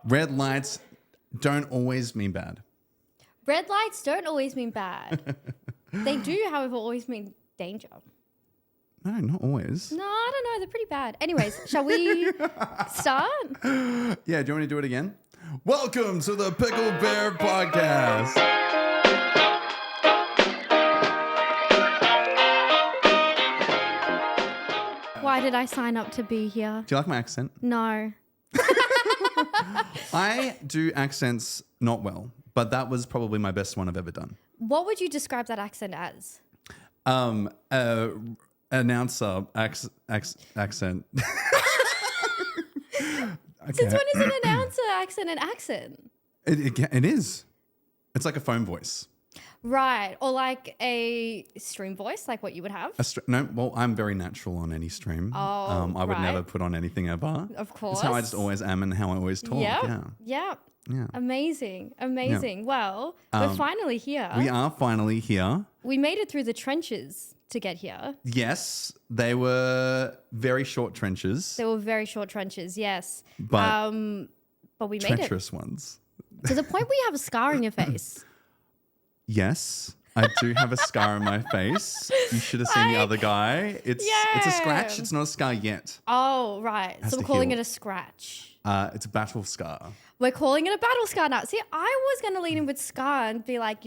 Red lights don't always mean bad. Red lights don't always mean bad. They do, however, always mean danger. No, not always. No, I don't know. They're pretty bad. Anyways, shall we start? Yeah, do you want to do it again? Welcome to the Pickle Bear Podcast. Why did I sign up to be here? Do you like my accent? No. I do accents not well, but that was probably my best one I've ever done. What would you describe that accent as? Announcer accent. Okay. Since when is an announcer accent an accent? It is. It's like a phone voice. Right. Or like a stream voice, like what you would have? Well, I'm very natural on any stream. Oh, I would never put on anything ever. Of course. It's how I just always am and how I always talk. Yeah. Amazing. Yeah. Well, we're finally here. We are finally here. We made it through the trenches to get here. Yes, they were very short trenches. They were very short trenches, yes. But we made it. Treacherous ones. To the point where you have a scar on your face. Yes, I do have a scar on my face. You should have seen the other guy. It's a scratch. It's not a scar yet. Oh, right. So we're calling it a scratch. It's a battle scar. We're calling it a battle scar now. See, I was going to lean in with scar and be like,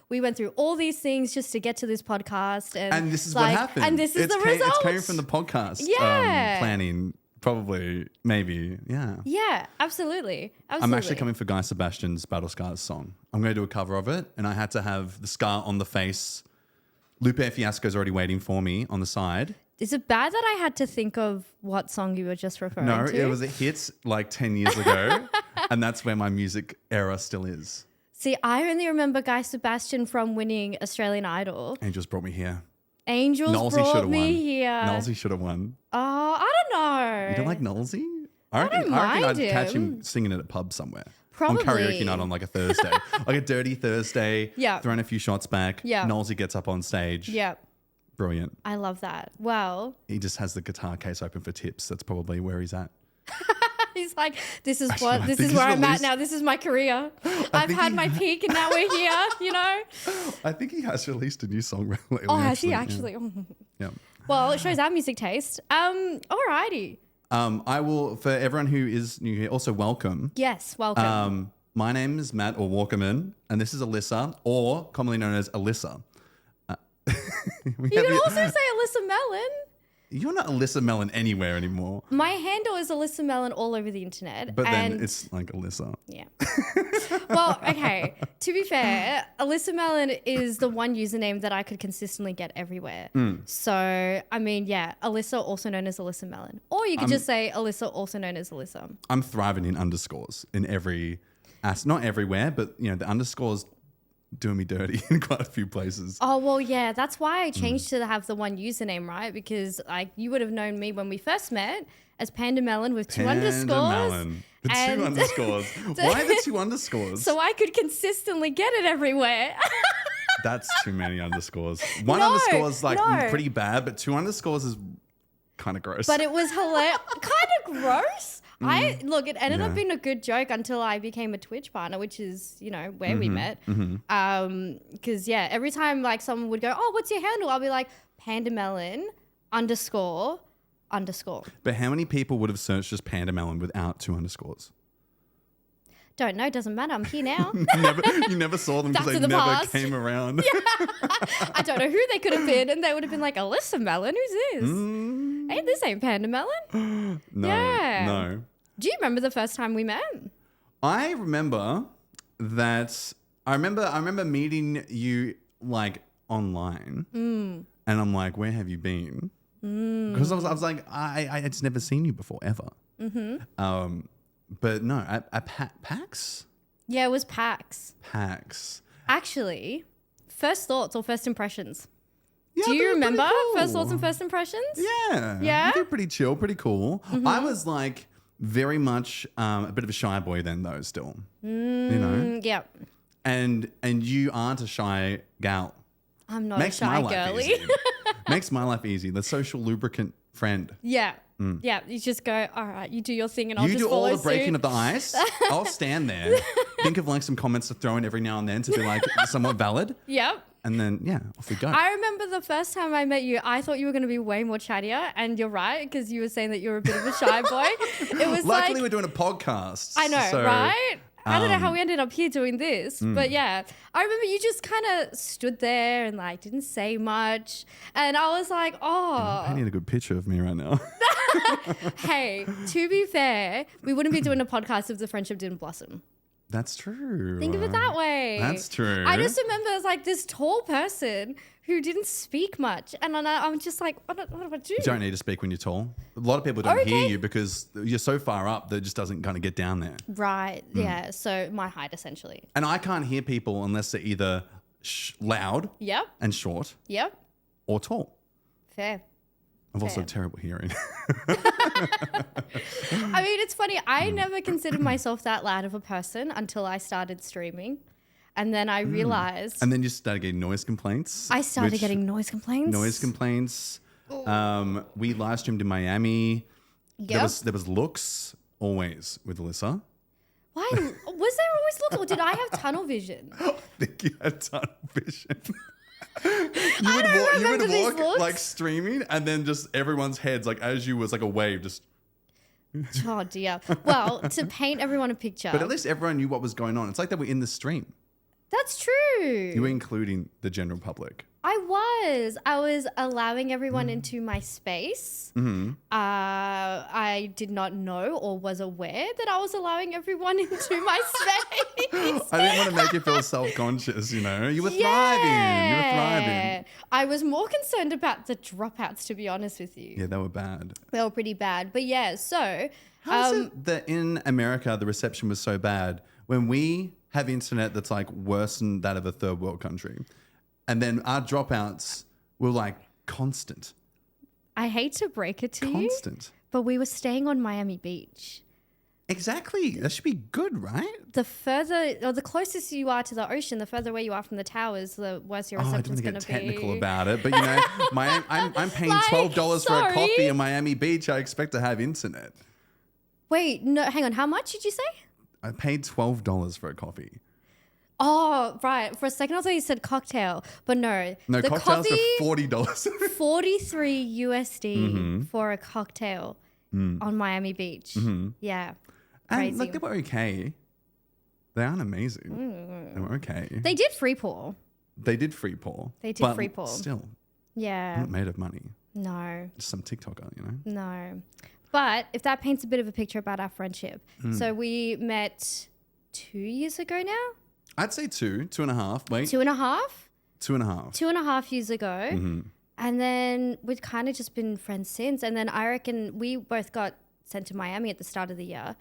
we went through all these things just to get to this podcast. And this is what happened. And this is the result. It's came from the podcast planning. Probably, maybe, yeah. Yeah, absolutely. I'm actually coming for Guy Sebastian's Battle Scars song. I'm going to do a cover of it, and I had to have the scar on the face. Lupe Fiasco's already waiting for me on the side. Is it bad that I had to think of what song you were just referring to? No, it was a hit like 10 years ago, and that's where my music era still is. See, I only remember Guy Sebastian from winning Australian Idol. Angels brought me here. Angels brought me here. Nolsey should have won. Oh, I don't know. You don't like Nolsey? I reckon I'd catch him singing at a pub somewhere. Probably. On karaoke night on like a Thursday. Like a dirty Thursday. Yeah. Throwing a few shots back. Yeah. Nolsey gets up on stage. Yeah. Brilliant. I love that. Well. He just has the guitar case open for tips. That's probably where he's at. He's like, this is where I'm at now. This is my career. I've had my peak and now we're here, you know? I think he has released a new song lately. Oh, has he actually? Yeah. Well, it shows our music taste. Alrighty. I will, for everyone who is new here, also welcome. Yes, welcome. My name is Matt or Walkerman, and this is Elysa, or commonly known as Elysa. You can also say Alyssa Mellon. You're not Alyssa Mellon anywhere anymore. My handle is Alyssa Mellon all over the internet. But then it's like Elysa. Yeah. Well, okay. To be fair, Alyssa Mellon is the one username that I could consistently get everywhere. So, I mean, yeah, Elysa, also known as Alyssa Mellon. Or you could just say Elysa, also known as Elysa. I'm thriving in underscores in every, not everywhere, but you know, the underscores doing me dirty in quite a few places. Oh, well, yeah, that's why I changed to have the one username, right? Because like you would have known me when we first met as Panda Melon with two underscores. Melon. The two underscores. Why the two underscores? So I could consistently get it everywhere. That's too many underscores. One underscore is like pretty bad, but two underscores is kind of gross. But it was hilarious. Kind of gross. It ended up being a good joke until I became a Twitch partner, which is, you know, where we met. Because, every time like someone would go, oh, what's your handle? I'll be like, Panda Melon __. But how many people would have searched just Panda Melon without two underscores? Don't know. Doesn't matter. I'm here now. You never saw them because they never came around. I don't know who they could have been. And they would have been like, Alyssa Melon? Who's this? Hey, this ain't Panda Melon. No. Do you remember the first time we met? I remember that. I remember meeting you like online. And I'm like, where have you been? Because I was like, I just never seen you before, ever. But no, at PAX? Yeah, it was PAX. PAX. Actually, first thoughts or first impressions? Yeah, do you remember cool. first thoughts and first impressions? Yeah. Yeah? They're pretty chill, pretty cool. I was like very much a bit of a shy boy then though still. You know? Yeah. And you aren't a shy gal. I'm not a shy girly. Makes my life easy. The social lubricant friend. Yeah. Yeah. You just go, all right, you do your thing and I'll You just do follow all the breaking suit. of the ice. I'll stand there. Think of like some comments to throw in every now and then to be like somewhat valid. Yep. And then, yeah, off we go. I remember the first time I met you, I thought you were going to be way more chattier. And you're right, because you were saying that you were a bit of a shy boy. It was Luckily, like, we're doing a podcast. I know, so, right? I don't know how we ended up here doing this, but yeah, I remember you just kind of stood there and like didn't say much. And I was like, oh. I need a good picture of me right now. Hey, to be fair, we wouldn't be doing a podcast if the friendship didn't blossom. That's true. Think of it that way. That's true. I just remember it was like this tall person who didn't speak much. And I'm just like, what do I do? You don't need to speak when you're tall. A lot of people don't hear you because you're so far up that it just doesn't kind of get down there. Right. Yeah. So my height essentially. And I can't hear people unless they're either loud Yep. and short Yep. or tall. Fair. I've also terrible hearing. I mean, it's funny. I never considered myself that loud of a person until I started streaming. And then I realized. And then you started getting noise complaints. I started getting noise complaints. Noise complaints. We live streamed in Miami. Yep. There was looks always with Elysa. Why? Was there always looks or did I have tunnel vision? I think you had tunnel vision. You remember would these walk looks. like streaming and then just everyone's heads like as you was like a wave just. Oh dear. Well, to paint everyone a picture. But at least everyone knew what was going on. It's like they were in the stream. That's true. You were including the general public. I was allowing everyone into my space. Mm-hmm. I did not know or was aware that I was allowing everyone into my space. I didn't want to make you feel self-conscious, you know. You were thriving. You were thriving. I was more concerned about the dropouts, to be honest with you. Yeah, they were bad. They were pretty bad. But yeah, so... How is it that in America the reception was so bad when we have internet that's like worse than that of a third world country? And then our dropouts were like constant. I hate to break it to you, Constant. but we were staying on Miami Beach. Exactly. That should be good, right? The further or the closest you are to the ocean, the further away you are from the towers, the worse your I reception's don't going want to to get be. technical about it, but you know, I'm paying Like, $12 for a sorry. coffee in Miami Beach. I expect to have internet. Wait, no, hang on. How much did you say? I paid $12 for a coffee. Oh, right. For a second, I thought you said cocktail, but no. No, the cocktails coffee, are $40. 43 USD Mm-hmm. for a cocktail on Miami Beach. Yeah. And Crazy. like they were okay. They aren't amazing. They were okay. They did free pour. They did free pour. They did but free pour. Still, Yeah. not made of money. No. Just some TikToker, you know? No. But if that paints a bit of a picture about our friendship. So we met 2 years ago now? I'd say 2.5. Wait. 2.5? 2.5. 2.5 years ago. And then we've kind of just been friends since. And then I reckon we both got sent to Miami at the start of the year.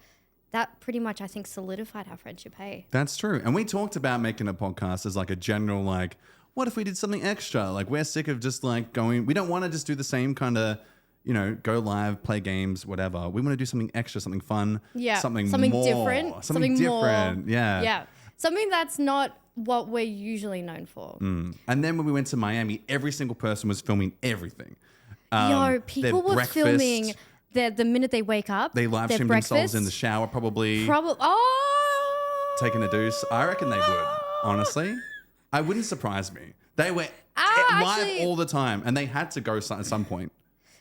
That pretty much, I think, solidified our friendship, hey? That's true. And we talked about making a podcast as like a general, like, what if we did something extra? Like, we're sick of just like going, we don't want to just do the same kind of, you know, go live, play games, whatever. We want to do something extra, something fun. Yeah. Something more. different. Something different. More. Yeah. Yeah. Something that's not what we're usually known for. And then when we went to Miami, every single person was filming everything. People were breakfast, filming the minute they wake up. They live their streamed themselves in the breakfast. shower, probably Oh. taking a deuce. I reckon they would, honestly. I wouldn't surprise me. They were live actually- all the time, and they had to go at some point.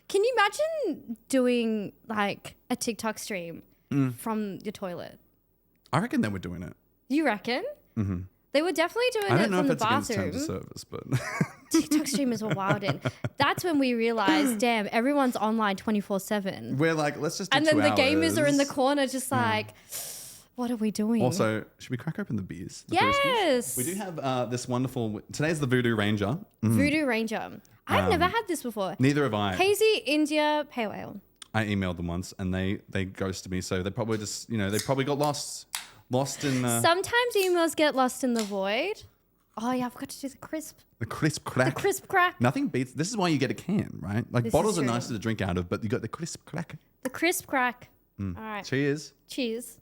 Can you imagine doing like a TikTok stream from your toilet? I reckon they were doing it. You reckon? Mm-hmm. They were definitely doing I it don't know from if the that's against terms bathroom. of service, but TikTok streamers were wild in. That's when we realized, damn, everyone's online 24/7. we're like, let's just do And then 2 the gamers are in the hours. corner just like, what are we doing? Also, should we crack open the beers? The yes. brewskis? We do have this wonderful, today's the Voodoo Ranger. Voodoo Ranger. I've never had this before. Neither have I. Hazy India Pale Ale. I emailed them once and they ghosted me. So they probably just, you know, they probably got lost in Sometimes emails get lost in the void. Oh yeah, I forgot to do the crisp. the crisp crack. The crisp crack. Nothing beats, this is why you get a can, right? Like This bottles is are true. nicer to drink out of, but you got the crisp crack. The crisp crack. All right. Cheers. Cheers.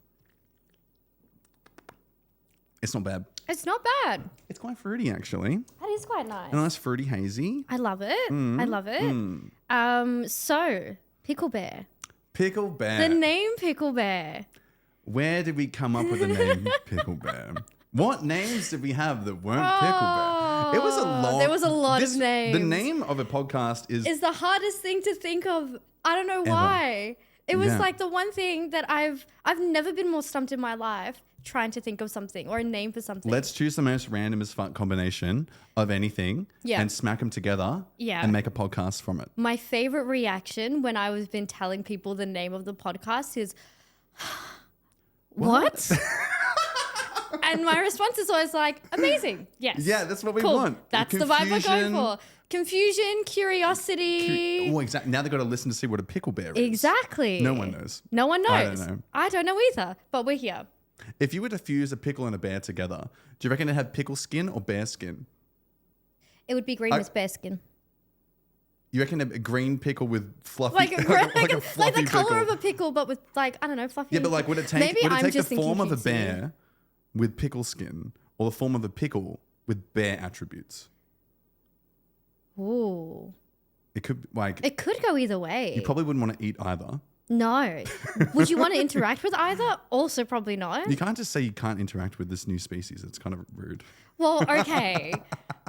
It's not bad. It's not bad. It's quite fruity, actually. That is quite nice. A nice fruity hazy. I love it. I love it. So, Pickle Bear. Pickle Bear. The name Pickle Bear. Where did we come up with the name Pickle Bear? What names did we have that weren't Pickle Bear? It was a lot. There was a lot of names. The name of a podcast is the hardest thing to think of. I don't know why. It was like the one thing that I've never been more stumped in my life trying to think of something or a name for something. Let's choose the most random as fuck combination of anything and smack them together and make a podcast from it. My favorite reaction when I was been telling people the name of the podcast is, what? And my response is always like, amazing. Yes. Yeah, that's what we want. That's the vibe we're going for. Confusion, curiosity. Oh, exactly. Now they've got to listen to see what a pickle bear is. Exactly. No one knows. No one knows. I don't know. I don't know either, but we're here. If you were to fuse a pickle and a bear together, do you reckon it'd have pickle skin or bear skin? It would be green as bear skin. You reckon a green pickle with fluffy, like a fluffy like the color pickle. of a pickle, but with like, I don't know, fluffy. Yeah, but like would it take, Maybe would it I'm take the just form of a thinking bear with pickle skin or the form of a pickle with bear attributes? Ooh. It could like It could go either way. you probably wouldn't want to eat either. No. Would you want to interact with either? Also probably not. You can't just say you can't interact with this new species. It's kind of rude. Well, okay.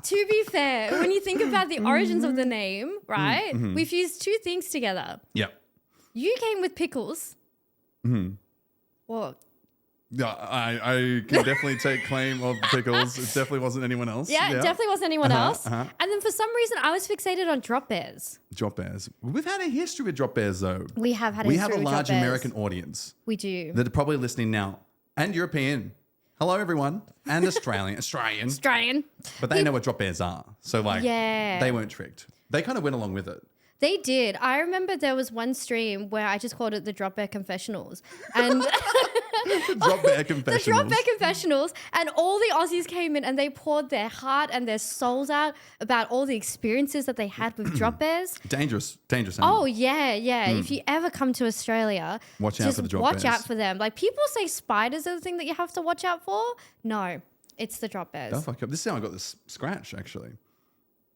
To be fair, when you think about the origins of the name, right? We've used two things together. Yep. You came with pickles. Well, Yeah, I can definitely take claim of pickles. It definitely wasn't anyone else. yeah, it definitely wasn't anyone else. And then for some reason, I was fixated on drop bears. Drop bears. We've had a history with drop bears, though. We have had a We history have a with large drop bears. American audience We do. that are probably listening now, and European. Hello, everyone, and Australian. Australian. But they know what drop bears are, so like, they weren't tricked. They kind of went along with it. They did. I remember there was one stream where I just called it the Drop Bear Confessionals. And Drop bear confessionals. The Drop Bear Confessionals. And all the Aussies came in and they poured their heart and their souls out about all the experiences that they had with drop bears. Dangerous animal. Oh, yeah. If you ever come to Australia, Watch out for the drop watch bears. out for them. Like people say spiders are the thing that you have to watch out for. No, it's the drop bears. They'll fuck you up. This is how I got this scratch, actually.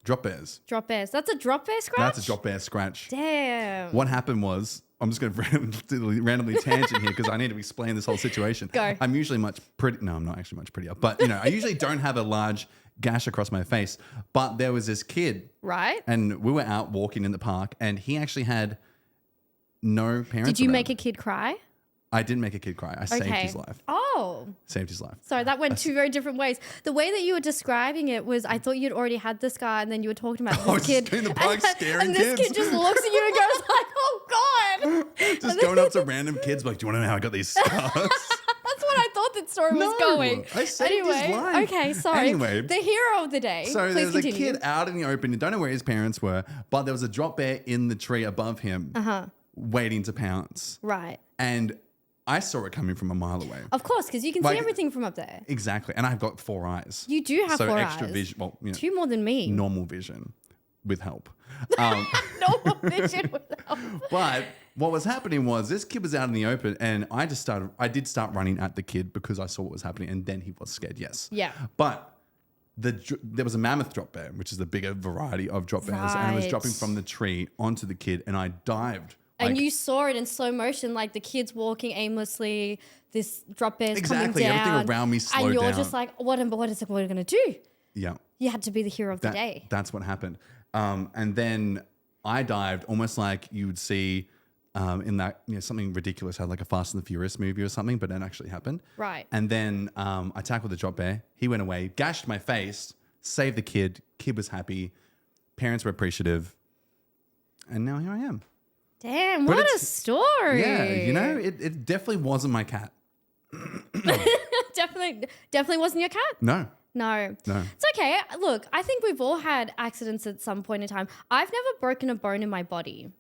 Drop bears. Drop bears. That's a drop bear scratch? That's a drop bear scratch. Damn. What happened was, I'm just going to randomly tangent here because I need to explain this whole situation. Go. I'm usually I'm not actually much prettier, but I usually don't have a large gash across my face. But there was this kid. Right. And we were out walking in the park and he actually had no parents. Did you around. make a kid cry? I didn't make a kid cry. I saved his life. Oh. Saved his life. Sorry, that went two very different ways. The way that you were describing it was I thought you'd already had this guy and then you were talking about this kid. Just in the park scaring and kids. this kid just looks at you and goes like, oh God. Just going up to random kids like, do you want to know how I got these scars? That's what I thought that story was going. I saved his life. Okay, sorry. Anyway. The hero of the day. So Please there's continue. a kid out in the open. You don't know where his parents were, but there was a drop bear in the tree above him waiting to pounce. Right. And I saw it coming from a mile away. Of course, because you can see everything from up there. Exactly. And I've got 4 eyes. You do have 4 eyes. So extra vision. Well, 2 more than me. Normal vision with help. Normal vision with help. But what was happening was this kid was out in the open and I did start running at the kid because I saw what was happening and then he was scared, yes. Yeah. But there was a mammoth drop bear, which is the bigger variety of drop bears, and it was dropping from the tree onto the kid and I dived. And you saw it in slow motion, like the kids walking aimlessly, this drop bear's coming down. Exactly, everything around me slowed down. And you're just like, what are we going to do? Yeah. You had to be the hero of the day. That's what happened. And then I dived almost like you would see in that, something ridiculous, had like a Fast and the Furious movie or something, but it actually happened. Right. And then I tackled the drop bear. He went away, gashed my face, saved the kid. Kid was happy. Parents were appreciative. And now here I am. Damn, what a story. Yeah, it definitely wasn't my cat. Definitely wasn't your cat? No. It's okay. Look, I think we've all had accidents at some point in time. I've never broken a bone in my body,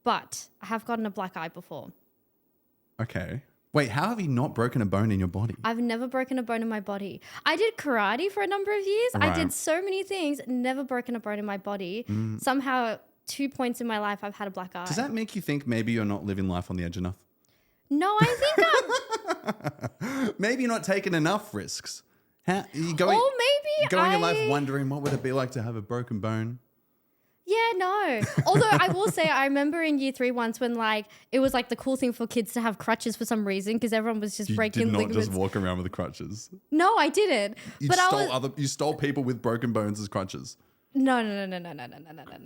but I have gotten a black eye before. Okay. Wait, how have you not broken a bone in your body? I've never broken a bone in my body. I did karate for a number of years. Right. I did so many things, never broken a bone in my body. Somehow, 2 points in my life, I've had a black eye. Does that make you think maybe you're not living life on the edge enough? No, I think Maybe you're not taking enough risks. How you going? Or maybe going in life wondering what would it be like to have a broken bone. Yeah, no. Although I will say, I remember in year 3 once when like it was like the cool thing for kids to have crutches for some reason because everyone was just breaking ligaments. You did not just walk around with the crutches. No, I didn't. You stole people with broken bones as crutches. No.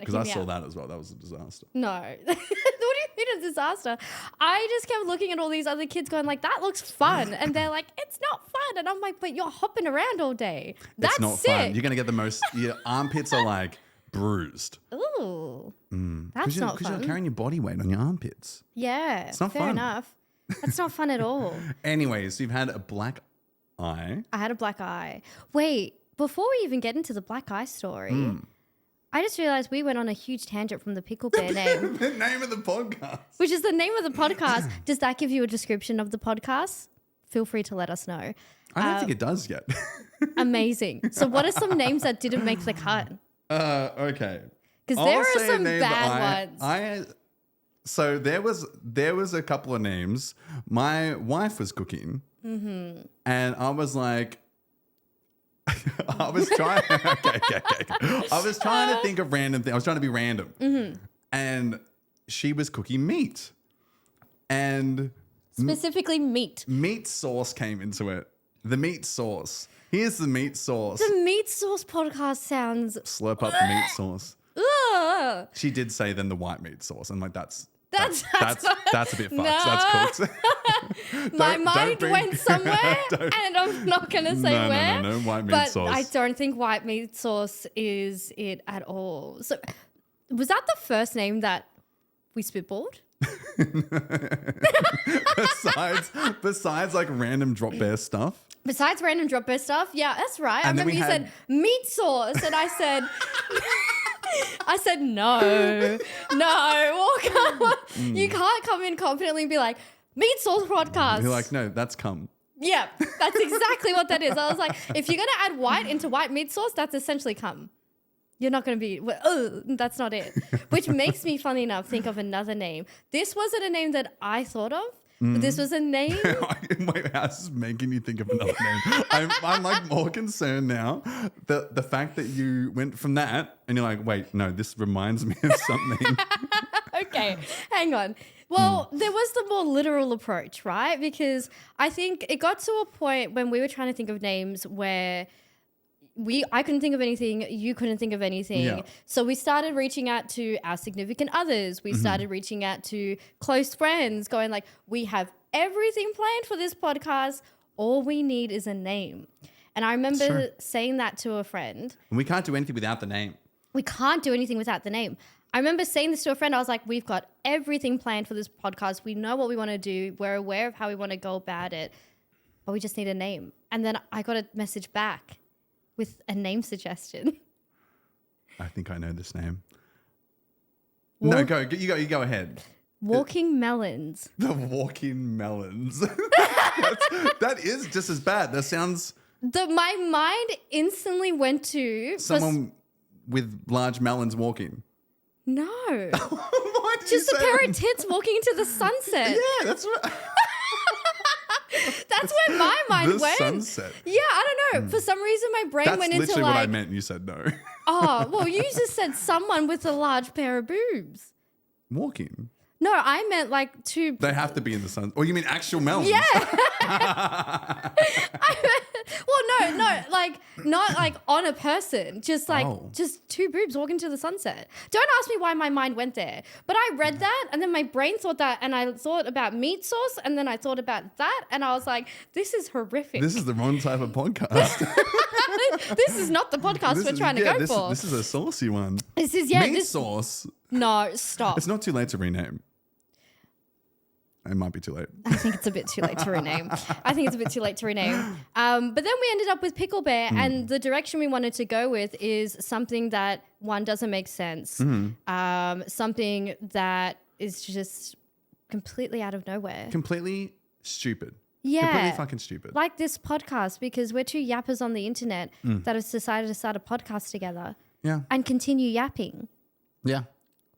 Because I saw that as well. That was a disaster. No. What do you mean a disaster? I just kept looking at all these other kids going like, that looks fun. And they're like, it's not fun. And I'm like, but you're hopping around all day. That's it's not sick. fun. You're going to get the most, your armpits are like bruised. Ooh. That's not fun. Because you're carrying your body weight on your armpits. Yeah. It's not fair fun. enough. That's not fun at all. Anyways, you've had a black eye. I had a black eye. Wait, before we even get into the black eye story, I just realized we went on a huge tangent from the Pickle Bear name. The name of the podcast. Which is the name of the podcast. Does that give you a description of the podcast? Feel free to let us know. I don't think it does yet. Amazing. So what are some names that didn't make the cut? Okay. Because there are some bad ones. So there was a couple of names. My wife was cooking, and I was like, I was trying. Okay. I was trying to think of random things. I was trying to be random, and she was cooking meat, and specifically meat. Meat sauce came into it. The meat sauce. Here's the meat sauce. The meat sauce podcast sounds. Slurp up the meat sauce. Ugh. She did say then the white meat sauce. I'm like, that's a bit fucked. No. That's cooked. My mind went somewhere and I'm not going to say where. No white meat but sauce. I don't think white meat sauce is it at all. So was that the first name that we spitballed? besides like random Dropbear stuff. Besides random Dropbear stuff? Yeah, that's right. I remember you said meat sauce and I said, no, you can't come in confidently and be like, meat sauce podcast. You're like, no, that's cum. Yeah, that's exactly what that is. I was like, if you're going to add white into white meat sauce, that's essentially cum. You're not going to be, that's not it. Which makes me, funny enough, think of another name. This wasn't a name that I thought of, but this was a name. Wait, how's this making you think of another name? I'm like more concerned now. The fact that you went from that and you're like, wait, no, this reminds me of something. Okay, hang on. Well, there was the more literal approach, right? Because I think it got to a point when we were trying to think of names where I couldn't think of anything, you couldn't think of anything. Yeah. So we started reaching out to our significant others. We started reaching out to close friends, going like, we have everything planned for this podcast. All we need is a name. And I remember saying that to a friend. And we can't do anything without the name. We can't do anything without the name. I remember saying this to a friend. I was like, we've got everything planned for this podcast. We know what we want to do. We're aware of how we want to go about it. But we just need a name. And then I got a message back with a name suggestion. I think I know this name. No, go. You go ahead. Walking Melons. The Walking Melons. That is just as bad. That sounds... My mind instantly went to... Someone with large melons walking. No. Why did just you a say pair that? of tits walking into the sunset. Yeah, that's right. That's where my mind the went. Sunset. Yeah, I don't know. For some reason, my brain went into like... That's literally what I meant and you said no. Oh, well, you just said someone with a large pair of boobs. Walking? No, I meant like two... They have to be in the sun. Or you mean actual melons? Yeah. Well, no, like not like on a person, just like just two boobs walking to the sunset. Don't ask me why my mind went there. But I read that and then my brain thought that and I thought about meat sauce and then I thought about that and I was like, this is horrific. This is the wrong type of podcast. This is not the podcast we're trying to go for. This is a saucy one. This is, meat sauce. No, stop. It's not too late to rename. It might be too late. I think it's a bit too late to rename. But then we ended up with Pickle Bear and the direction we wanted to go with is something that, one, doesn't make sense. Something that is just completely out of nowhere. Completely stupid. Yeah. Completely fucking stupid. Like this podcast, because we're two yappers on the internet that have decided to start a podcast together. Yeah. And continue yapping. Yeah.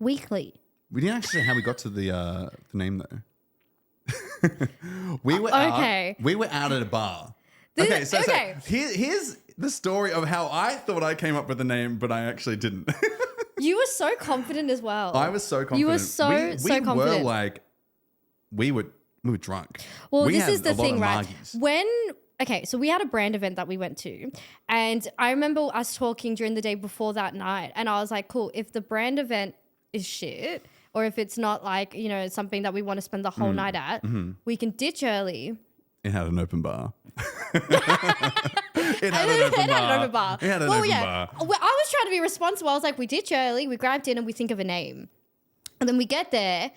Weekly. We didn't actually say how we got to the name though. We were out at a bar. Okay, so here's the story of how I thought I came up with the name, but I actually didn't. You were so confident as well. I was so confident. You were so confident. We were like, we were drunk. Well, we this had is the a lot thing, of right? margies. So we had a brand event that we went to, and I remember us talking during the day before that night, and I was like, cool, if the brand event is shit, or if it's not like, you know, something that we want to spend the whole night at, we can ditch early. It had an open bar. It had an open bar. Well, I was trying to be responsible. I was like, we ditch early, we grab dinner, we think of a name. And then we get there.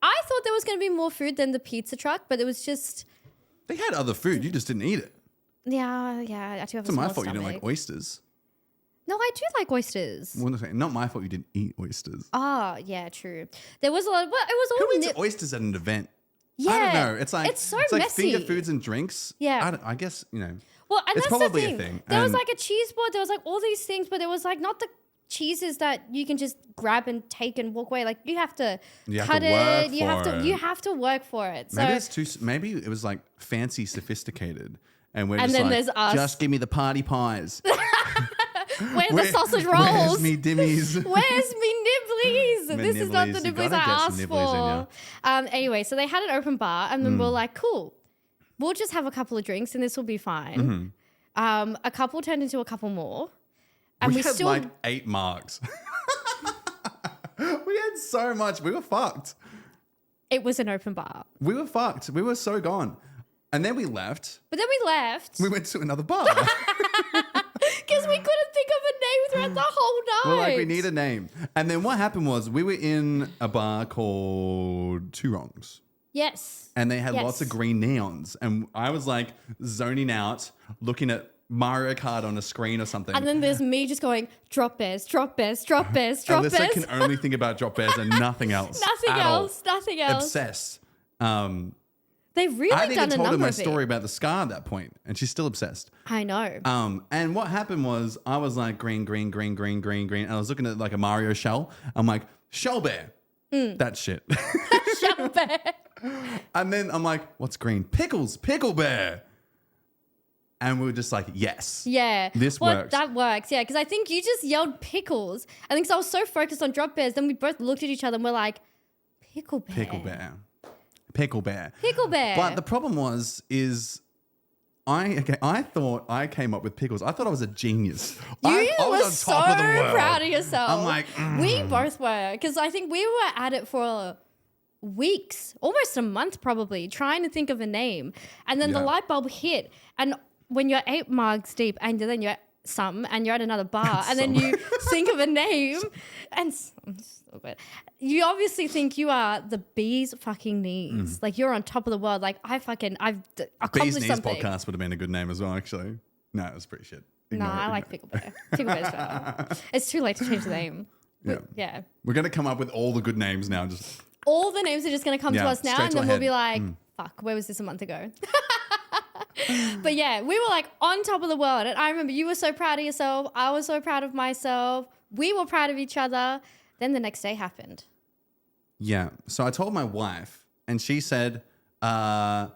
I thought there was going to be more food than the pizza truck, but it was just... They had other food. You just didn't eat it. Yeah. I do have it's not my fault you didn't like oysters. No, I do like oysters. Well, not my fault you didn't eat oysters. Oh, yeah, true. There was a lot... Well, it was all... Who eats oysters at an event? Yeah. I don't know. It's like messy. Like finger foods and drinks. Yeah. I guess, you know. Well, and it's that's probably the thing. a thing. There was like a cheese board. There was like all these things, but there was like not the cheeses that you can just grab and take and walk away. Like you have to cut it. You have to work for it. So maybe it was like fancy, sophisticated. And we're and just then like, there's us. Just give me the party pies. Where's the sausage rolls? Where's me dimmies? Where's me nibblies? This is not the You nibblies gotta I get some asked nibblies for. Anyway, so they had an open bar, and then we're like, cool, we'll just have a couple of drinks, and this will be fine. A couple turned into a couple more, and we had still like 8 marks. We had so much. We were fucked. It was an open bar. We were fucked. We were so gone. And then we left. But then we left. We went to another bar. Because we couldn't think of a name throughout the whole night. We're like, we need a name. And then what happened was we were in a bar called Two Wrongs. Yes. And they had lots of green neons. And I was like zoning out, looking at Mario Kart on a screen or something. And then there's me just going, drop bears, drop bears, drop bears, drop bears. Alyssa can only think about drop bears and nothing else. Nothing else. Obsessed. They've really done a number of I even told her my it. story about the scar at that point, and she's still obsessed. I know. And what happened was I was like green, green, green, green, green, green, and I was looking at like a Mario shell. I'm like, shell bear. That shit. Shell bear. And then I'm like, what's green? Pickles, pickle bear. And we were just like, yes. Yeah. This works. That works, yeah. Because I think you just yelled pickles. I think 'cause I was so focused on drop bears, then we both looked at each other and we're like, pickle bear. Pickle bear. Pickle bear. Pickle bear. But the problem I thought I came up with pickles. I thought I was a genius. I was on so top of the world. proud of yourself. I'm like, we both were. Because I think we were at it for weeks, almost a month probably, trying to think of a name. And then the light bulb hit. And when you're 8 marks deep and then you're you're at another bar and then you think of a name and you obviously think you are the bee's fucking knees. Like you're on top of the world. Like I've accomplished Bee's Knees something. podcast would have been a good name as well, actually. No, it was pretty shit. No, I like Pickle Bear. Pickle Bear's better. It's too late to change the name. Yeah. We're going to come up with all the good names now. Just all the names are just going to come to us now straight and to then our we'll head. be like, fuck, where was this a month ago? But yeah, we were like on top of the world. And I remember you were so proud of yourself. I was so proud of myself. We were proud of each other. Then the next day happened. Yeah. So I told my wife and she said, I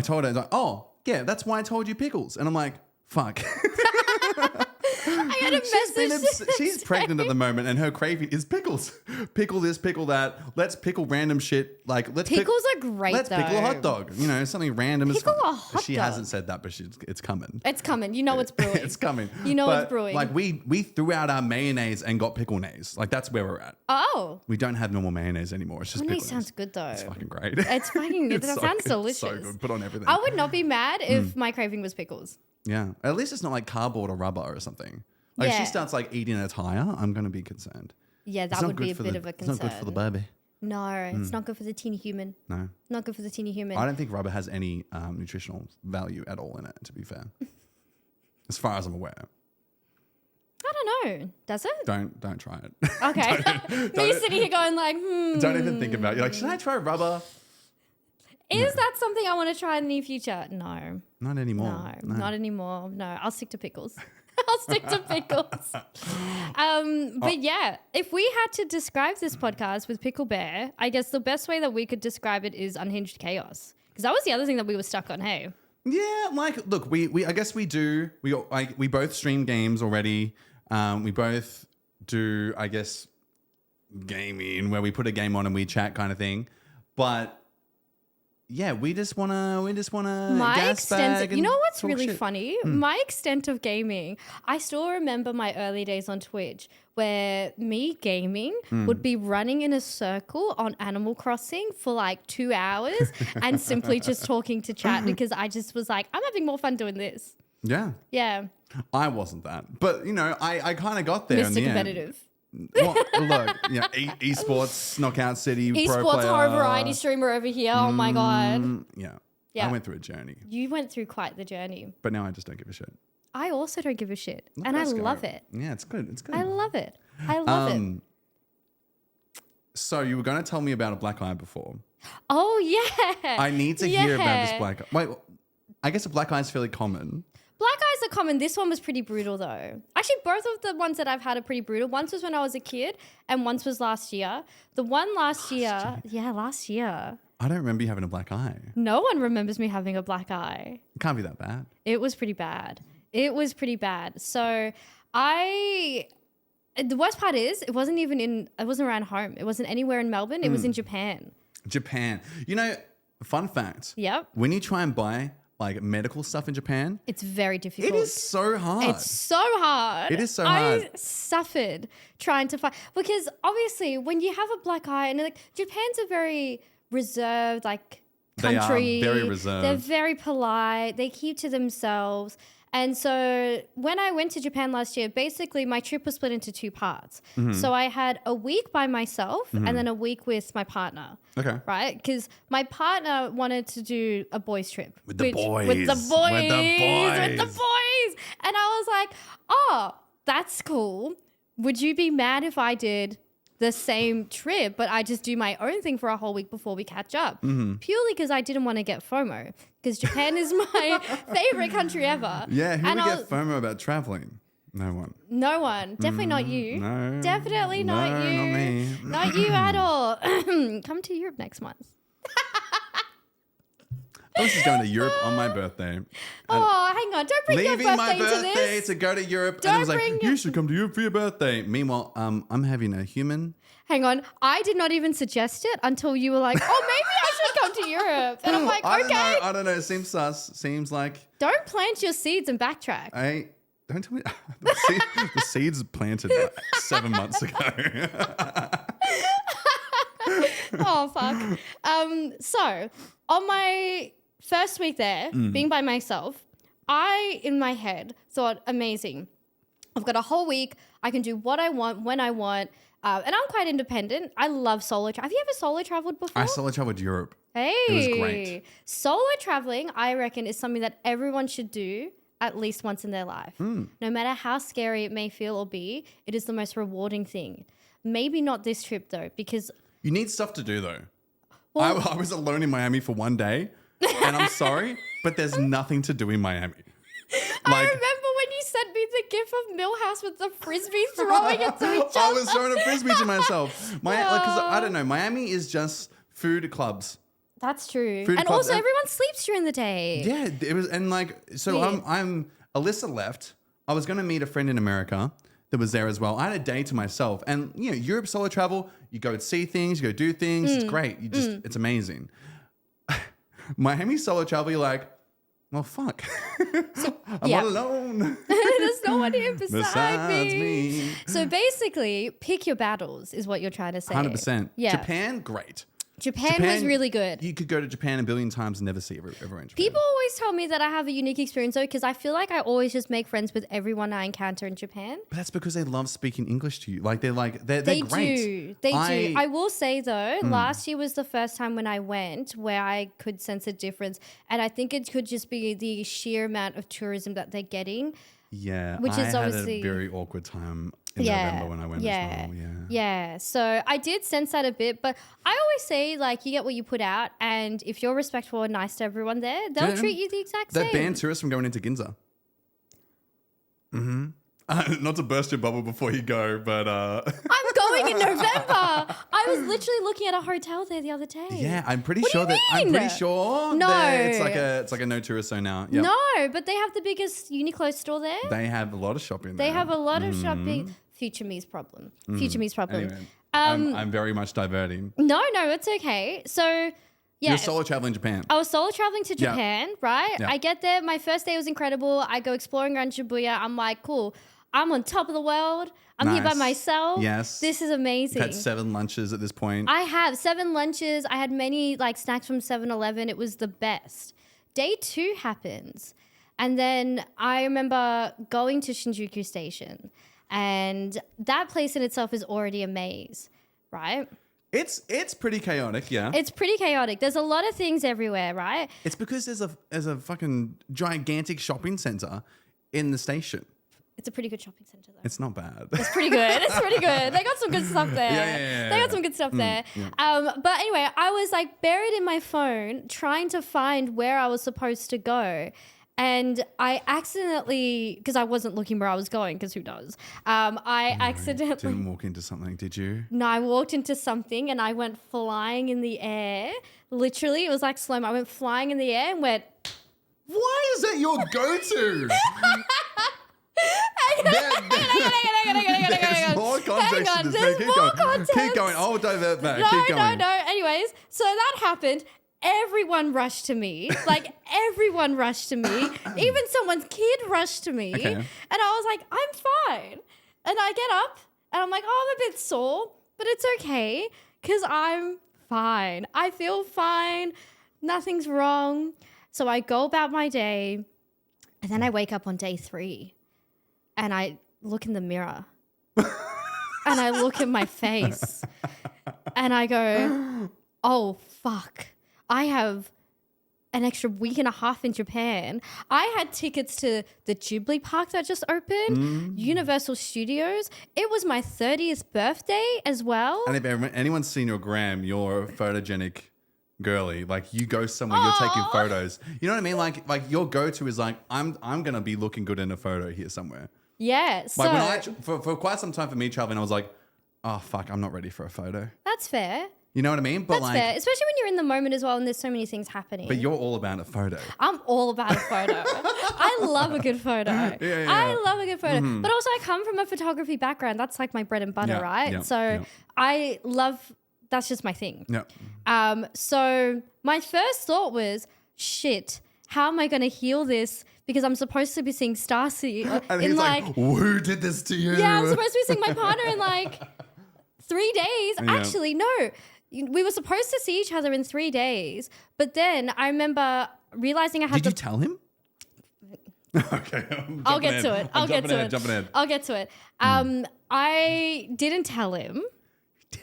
told her, like, oh, yeah, that's why I told you pickles. And I'm like, fuck. I had a message. She's pregnant at the moment and her craving is pickles. Pickle this, pickle that. Let's pickle random shit. Like pickles are great. Let's pickle a hot dog. You know, something random. Pickle a hot She dog. hasn't said that, but it's coming. It's coming. You know it's brewing. It's coming. You know it's brewing. Like we threw out our mayonnaise and got pickle nays. Like that's where we're at. Oh. We don't have normal mayonnaise anymore. It's just pickle nays. Sounds good though. It's fucking great. It's fucking good. That sounds good. delicious. So good. Put on everything. I would not be mad if my craving was pickles. Yeah. At least it's not like cardboard or rubber or something. Like if she starts like eating a tire, I'm going to be concerned. Yeah, that would be a bit of a concern. It's not good for the baby. No, it's not good for the teeny human. No. Not good for the teeny human. I don't think rubber has any nutritional value at all in it, to be fair. As far as I'm aware. I don't know. Does it? Don't try it. Okay. Me sitting here going like, Don't even think about it. You're like, should I try rubber? Is that something I want to try in the near future? No. Not anymore. No, not anymore. No, I'll stick to pickles. I'll stick to pickles. But yeah, if we had to describe this podcast with Pickle Bear, I guess the best way that we could describe it is unhinged chaos. Because that was the other thing that we were stuck on, hey? Yeah, like, look, we I guess we do. We both stream games already. We both do, I guess, gaming where we put a game on and we chat kind of thing. But yeah, we just wanna gas bag. You know what's really shit. funny? My extent of gaming. I still remember my early days on Twitch where me gaming would be running in a circle on Animal Crossing for like 2 hours and simply just talking to chat because I just was like, I'm having more fun doing this. Yeah. Yeah. I wasn't that, but you know, I kind of got there. Mr. in the Competitive. End. Well, look, yeah, esports, Knockout City, pro Esports player. horror variety streamer over here. Oh my God. Yeah. Yeah. I went through a journey, You went through quite the journey. but now I just don't give a shit. I also don't give a shit. Let And I us go. love it. Yeah, it's good. It's good. I love it. I love it. So you were going to tell me about a black eye before. Oh, yeah. I need to hear about this Yeah. black eye. Wait, I guess a black eye is fairly common. Black eyes are common. This one was pretty brutal though. Actually, both of the ones that I've had are pretty brutal. Once was when I was a kid and once was last year. The one last year. I don't remember you having a black eye. No one remembers me having a black eye. It can't be that bad. It was pretty bad. So the worst part is it wasn't around home. It wasn't anywhere in Melbourne. It was in Japan. Japan. You know, fun fact. Yep. When you try and buy like medical stuff in Japan, It's very difficult. it is so hard. It's so hard. It is so I hard. suffered trying to find, because obviously when you have a black eye and like Japan's a very reserved like country. They are very reserved. They're very polite. They keep to themselves. And so when I went to Japan last year, basically my trip was split into 2 parts. So I had a week by myself and then a week with my partner. Okay. Right? Because my partner wanted to do a boys trip. With the boys. With the boys. With the boys. With the boys. And I was like, oh, that's cool. Would you be mad if I did the same trip, but I just do my own thing for a whole week before we catch up? Purely because I didn't want to get FOMO. Because Japan is my favorite country ever. Yeah, who And would I get FOMO about traveling? No one. No one. Definitely not you. No. Definitely not No, you. not me. Not you at all. Come to Europe next month. I was just going to Europe on my birthday. Oh, hang on. Don't bring your Leaving my birthday into birthday this. to go to Europe. Don't and it was like, bring you your- should come to Europe for your birthday. Meanwhile, I'm having a human. Hang on. I did not even suggest it until you were like, oh, maybe I should come to Europe. And I'm like, okay. I don't know. It seems sus. Seems like Don't plant your seeds and backtrack. don't tell me the seeds planted like 7 months ago. Oh, fuck. So on my first week there, being by myself, I, in my head, thought, amazing. I've got a whole week. I can do what I want, when I want. And I'm quite independent. I love solo travel. Have you ever solo traveled before? I solo traveled Europe. Hey. It was great. Solo traveling, I reckon, is something that everyone should do at least once in their life. No matter how scary it may feel or be, it is the most rewarding thing. Maybe not this trip, though, because... You need stuff to do though. Well- I was alone in Miami for 1 day, and I'm sorry, but there's nothing to do in Miami. I remember when you sent me the gif of Millhouse with the frisbee throwing it to each other. I was throwing a frisbee to myself. Because I don't know, Miami is just food clubs. That's true. Food And clubs also and- everyone sleeps during the day. Yeah, it was, and like, so Weird. I'm Elysa left. I was going to meet a friend in America that was there as well. I had a day to myself, and you know, Europe solo travel, you go and see things, you go do things. It's great. It's amazing. Miami solo travel, you're like, well, fuck. I'm yeah. alone. There's no one here beside Besides me. me. So basically, pick your battles is what you're trying to say. 100%. Yeah. Japan, great. Japan was really good. You could go to Japan a billion times and never see everyone in Japan. People always tell me that I have a unique experience though, because I feel like I always just make friends with everyone I encounter in Japan. But that's because they love speaking English to you. Like they're great. They do. I will say though, last year was the first time when I went where I could sense a difference, and I think it could just be the sheer amount of tourism that they're getting. Yeah, Which is I obviously- had a very awkward time in November when I went as well. Yeah. So I did sense that a bit, but I always say like you get what you put out, and if you're respectful and nice to everyone there, they'll Yeah. treat you the exact That same. banned tourists from going into Ginza. Not to burst your bubble before you go, but I'm going in November. I was literally looking at a hotel there the other day. yeah, I'm pretty What do sure you that mean? no, No. it's like a no tourist zone now. Yep. No, but they have the biggest Uniqlo store there. They have a lot of shopping there. They have a lot of shopping. Future me's problem. Future me's problem. Anyway, I'm very much diverting. No, it's okay. So, yeah. You're solo traveling Japan. I was solo traveling to Japan, right? Yeah. I get there. My first day was incredible. I go exploring around Shibuya. I'm like, cool. I'm on top of the world. I'm here by Nice. myself. Yes. This is amazing. You've had 7 lunches at this point. I have 7 lunches. I had many like snacks from 7-Eleven. It was the best. Day 2 happens. And then I remember going to Shinjuku Station. And that place in itself is already a maze, right? It's pretty chaotic, yeah. It's pretty chaotic. There's a lot of things everywhere, right? It's because there's a fucking gigantic shopping center in the station. It's a pretty good shopping center, though. It's not bad. It's pretty good. It's pretty good. They got some good stuff there. Yeah. They got some good stuff there. But anyway, I was like buried in my phone trying to find where I was supposed to go. And I accidentally, because I wasn't looking where I was going, because who does? Accidentally Didn't walk into something, did you? No, I walked into something and I went flying in the air. Literally, it was like slow-mo. I went flying in the air and went... Why is that your go-to? There's more context to this. There's Keep more going. context. Keep going. I'll divert back. Keep going. No. Anyways, so that happened. Everyone rushed to me. Like, everyone rushed to me. Even someone's kid rushed to me. Okay. And I was like, I'm fine. And I get up and I'm like, oh, I'm a bit sore, but it's okay because I'm fine. I feel fine. Nothing's wrong. So I go about my day and then I wake up on day 3 and I look in the mirror and I look at my face and I go, oh, fuck. I have an extra week and a half in Japan. I had tickets to the Ghibli park that just opened, Universal Studios. It was my 30th birthday as well. And if anyone's seen your gram, you're a photogenic girly. Like, you go somewhere, you're taking photos. You know what I mean? Like your go-to is like, I'm gonna be looking good in a photo here somewhere. Yeah. So Like when for quite some time for me traveling, I was like, oh fuck, I'm not ready for a photo. that's fair. You know what I mean? But That's fair. Especially when you're in the moment as well and there's so many things happening. But you're all about a photo. I'm all about a photo. I love a good photo. Yeah. I love a good photo. But also I come from a photography background. That's like my bread and butter, right? Yeah, so yeah. I love, that's just my thing. Yeah. So my first thought was, shit, how am I going to heal this? Because I'm supposed to be seeing Stacy And in he's like, who did this to you? yeah, I'm supposed to be seeing my partner in like 3 days. Yeah. Actually, no. We were supposed to see each other in 3 days, but then I remember realizing I had Did you tell him? Okay. I'll get to it. I'll get to it. Jumping ahead. I'll get to it. I didn't tell him.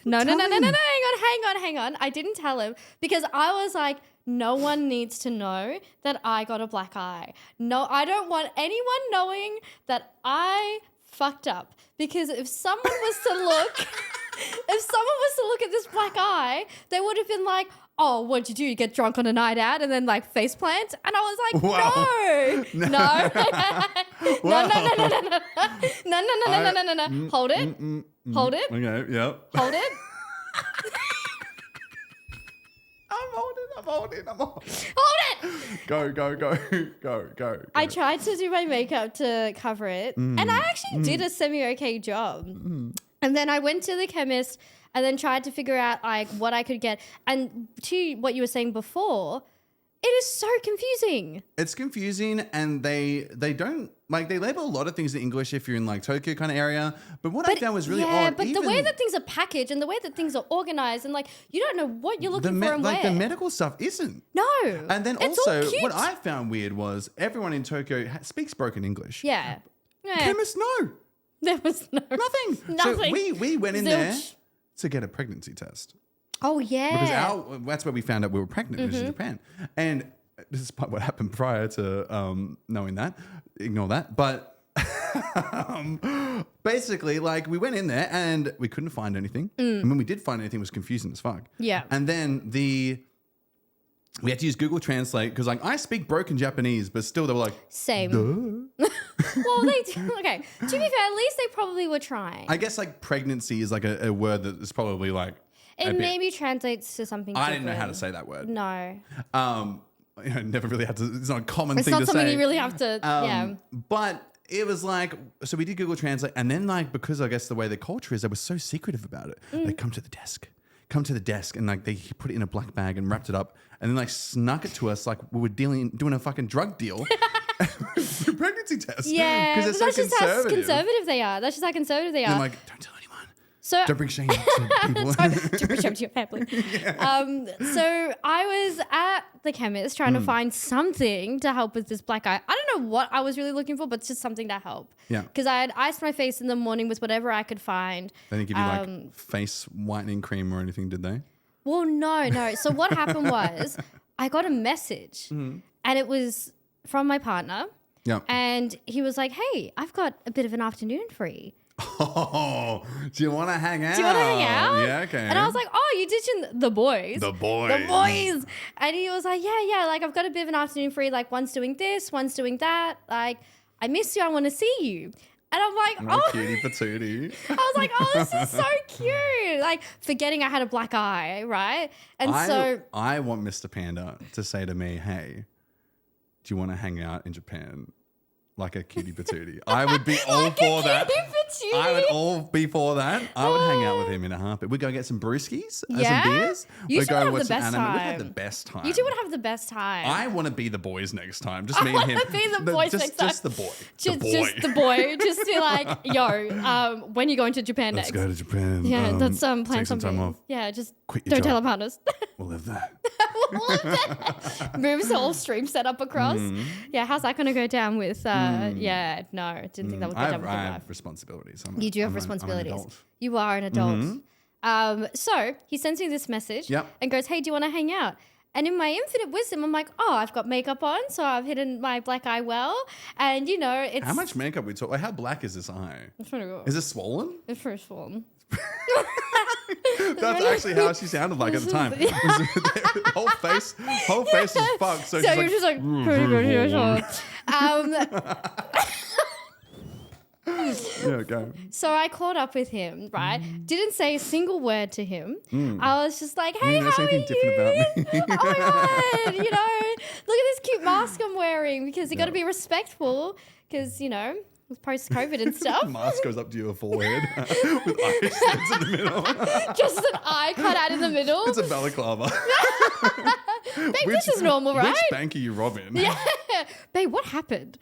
No. Hang on. I didn't tell him because I was like, no one needs to know that I got a black eye. No, I don't want anyone knowing that I fucked up because if someone was to look... If someone was to look at this black eye, they would have been like, oh, what'd you do? You get drunk on a night out and then like face plant? And I was like, no. No. Hold it. Hold it. Okay, yep. Hold it. I'm holding. Hold it. Go. I tried to do my makeup to cover it and I actually did a semi-okay job. And then I went to the chemist and then tried to figure out like what I could get. And to what you were saying before, it is so confusing. It's confusing and they don't, like, they label a lot of things in English if you're in like Tokyo kind of area. But what I found was really odd. Yeah, but the way that things are packaged and the way that things are organized and like you don't know what you're looking for and like where. the medical stuff isn't. No. And then it's all also cute. what I found weird was everyone in Tokyo speaks broken English. Yeah. Chemists, no. There was Nothing. Nothing. So we went in Zilch. there to get a pregnancy test. Oh, yeah. Because that's where we found out we were pregnant, which is Japan. And despite what happened prior to knowing that, ignore that. But basically, like, we went in there and we couldn't find anything. And when we did find anything, it was confusing as fuck. Yeah. And then we had to use Google Translate because like I speak broken Japanese, but still they were like, Same. duh. Well, they do. Okay. To be fair, at least they probably were trying. I guess like pregnancy is like a word that is probably like It maybe translates to something I different. didn't know how to say that word. No. Never really had to. It's not a common It's thing to say. not something you really have to, yeah. But it was like, so we did Google Translate, and then like because I guess the way the culture is, they were so secretive about it. They come to the desk, and like they put it in a black bag and wrapped it up, and then like snuck it to us like we were doing a fucking drug deal. For a pregnancy test. Yeah, because they're that's so just how conservative. conservative they are. That's just how conservative they And are. I'm like, don't tell anyone. So Don't bring shame to people. to bring shame to your family. So I was at the chemist trying to find something to help with this black eye. I don't know what I was really looking for, but it's just something to help. Yeah. Because I had iced my face in the morning with whatever I could find. They didn't give you like face whitening cream or anything, did they? Well, no. So what happened was I got a message and it was from my partner. Yeah. And he was like, hey, I've got a bit of an afternoon free. Oh, do you want to hang out? Yeah, okay. And I was like, oh, you ditching the boys. The boys. The boys. And he was like, yeah, like I've got a bit of an afternoon free. Like one's doing this, one's doing that. Like I miss you. I want to see you. And I'm like, oh. Cutie patootie. I was like, oh, this is so cute. Like forgetting I had a black eye, right? And I want Mr. Panda to say to me, hey, do you want to hang out in Japan? Like a cutie patootie. I would be all Like for a that. cutie patootie. I would all be for that. I would hang out with him in a heartbeat. We'd go get some brewskis, some beers. You We'd two would go have watch the some best anime. We'd time. have the best time. You two would have the best time. I want to be the boys next time. Just me and him. I wanna be the boys next time. Just the boy. Just the boy. Just to like, yo, when you going to Japan Let's next? go to Japan. Yeah, let's plan take some something. time off. Yeah, just Quit your don't job. tell our partners. We'll live that. Moves the whole stream set up across. Yeah, how's that going to go down with? Yeah, no, didn't think that would go down with I your have wife. responsibilities. You do have I'm responsibilities. an adult. You are an adult. So he sends me this message and goes, hey, do you want to hang out? And in my infinite wisdom, I'm like, oh, I've got makeup on, so I've hidden my black eye well. And, you know, it's... How much makeup we talk? Like, how black is this eye? It's pretty good. Is it swollen? It's pretty swollen. That's actually how she sounded like at the time. whole face is fucked. So So she's you're like, just like, pretty good here, sure. yeah, go. So I caught up with him, right? Didn't say a single word to him. I was just like, hey, You notice how are anything you? different about me? Oh my God, you know, look at this cute mask I'm wearing because you got to be respectful because, you know, with post-COVID and stuff. Mask goes up to your forehead with eye slits in the middle. Just an eye cut out in the middle. It's a balaclava. Babe, this is normal, right? Which bank are you robbing? Yeah. Babe, what happened?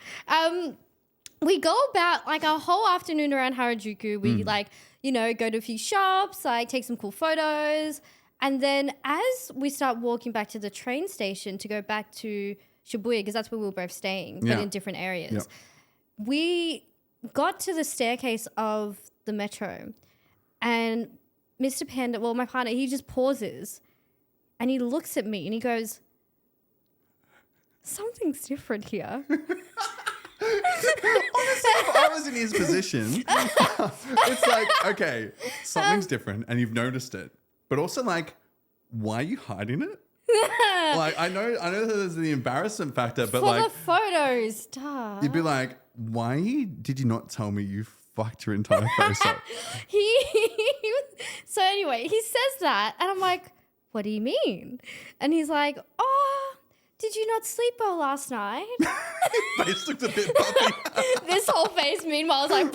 We go about like our whole afternoon around Harajuku. We like, you know, go to a few shops, like take some cool photos. And then as we start walking back to the train station to go back to Shibuya, because that's where we were both staying, but in different areas, we got to the staircase of the metro and Mr. Panda, well, my partner, he just pauses and he looks at me and he goes, something's different here. Honestly, if I was in his position, it's like, okay, something's different and you've noticed it. But also like, why are you hiding it? Like, I know that there's the embarrassment factor, but For like the photos, duh. you'd be like, why did you not tell me you fucked your entire face up? So anyway, he says that and I'm like, what do you mean? And he's like, oh, did you not sleep well last night? Face looked a bit bumpy. This whole face, meanwhile, was like,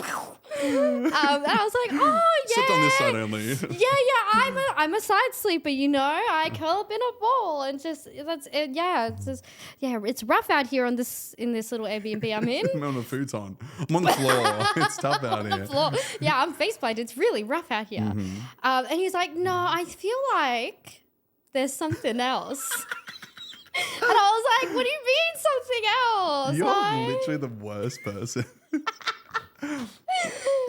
and I was like, oh yeah. Slept on this side only. Yeah, I'm a side sleeper, you know. I curl up in a ball and just that's it. Yeah, it's just it's rough out here in this little Airbnb I'm in. I'm on the futon. I'm on the floor. It's tough out here. Floor. Yeah, I'm face planted. It's really rough out here. And he's like, no, I feel like there's something else. And I was like, what do you mean something else? You're Like- literally the worst person.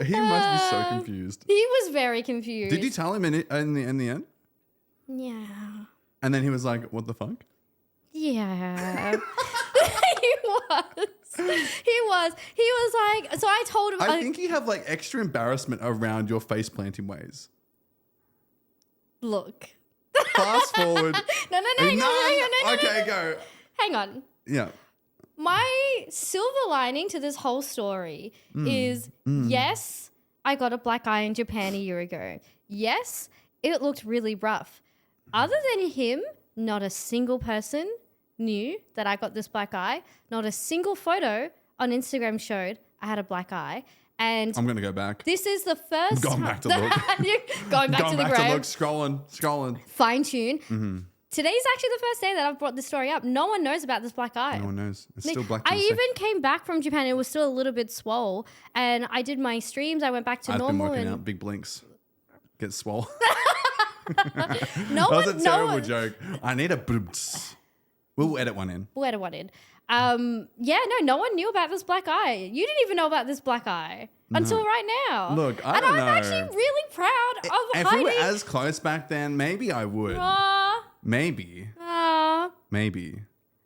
He must be so confused. He was very confused. Did you tell him in the end? Yeah. And then he was like, what the fuck? Yeah. He was like, so I told him. I think you have like extra embarrassment around your face planting ways. Look, Fast forward. No, hang on. Okay, go. Hang on. Yeah. My silver lining to this whole story is yes, I got a black eye in Japan a year ago. Yes, it looked really rough. Other than him, not a single person knew that I got this black eye. Not a single photo on Instagram showed I had a black eye. And I'm going to go back. this is the first Going back to look. Going back to the grave. Look, scrolling. Fine tune. Today's actually the first day that I've brought this story up. No one knows about this black eye. No one knows. It's still black. I even came back from Japan. It was still a little bit swole. And I did my streams. I went back to normal. I've been working out big blinks. Get swole. No that was a terrible joke. I need a boobs. We'll edit one in. No one knew about this black eye. You didn't even know about this black eye until right now. Look, I don't know. I'm actually really proud of If hiding. we were as close back then, maybe I would. Maybe. Maybe.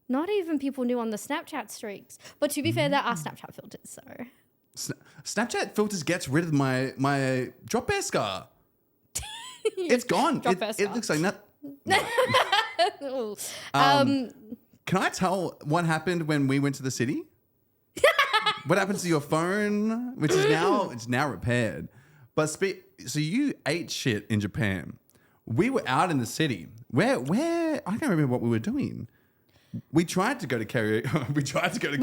Not even people knew on the Snapchat streaks. But to be fair, there are Snapchat filters, so. Snapchat filters gets rid of my Dropbear scar. It's gone. It looks like nothing. Can I tell what happened when we went to the city? What happened to your phone, which is now repaired? But so you ate shit in Japan. We were out in the city. Where I can't remember what we were doing. We tried to go to karaoke. We tried to go to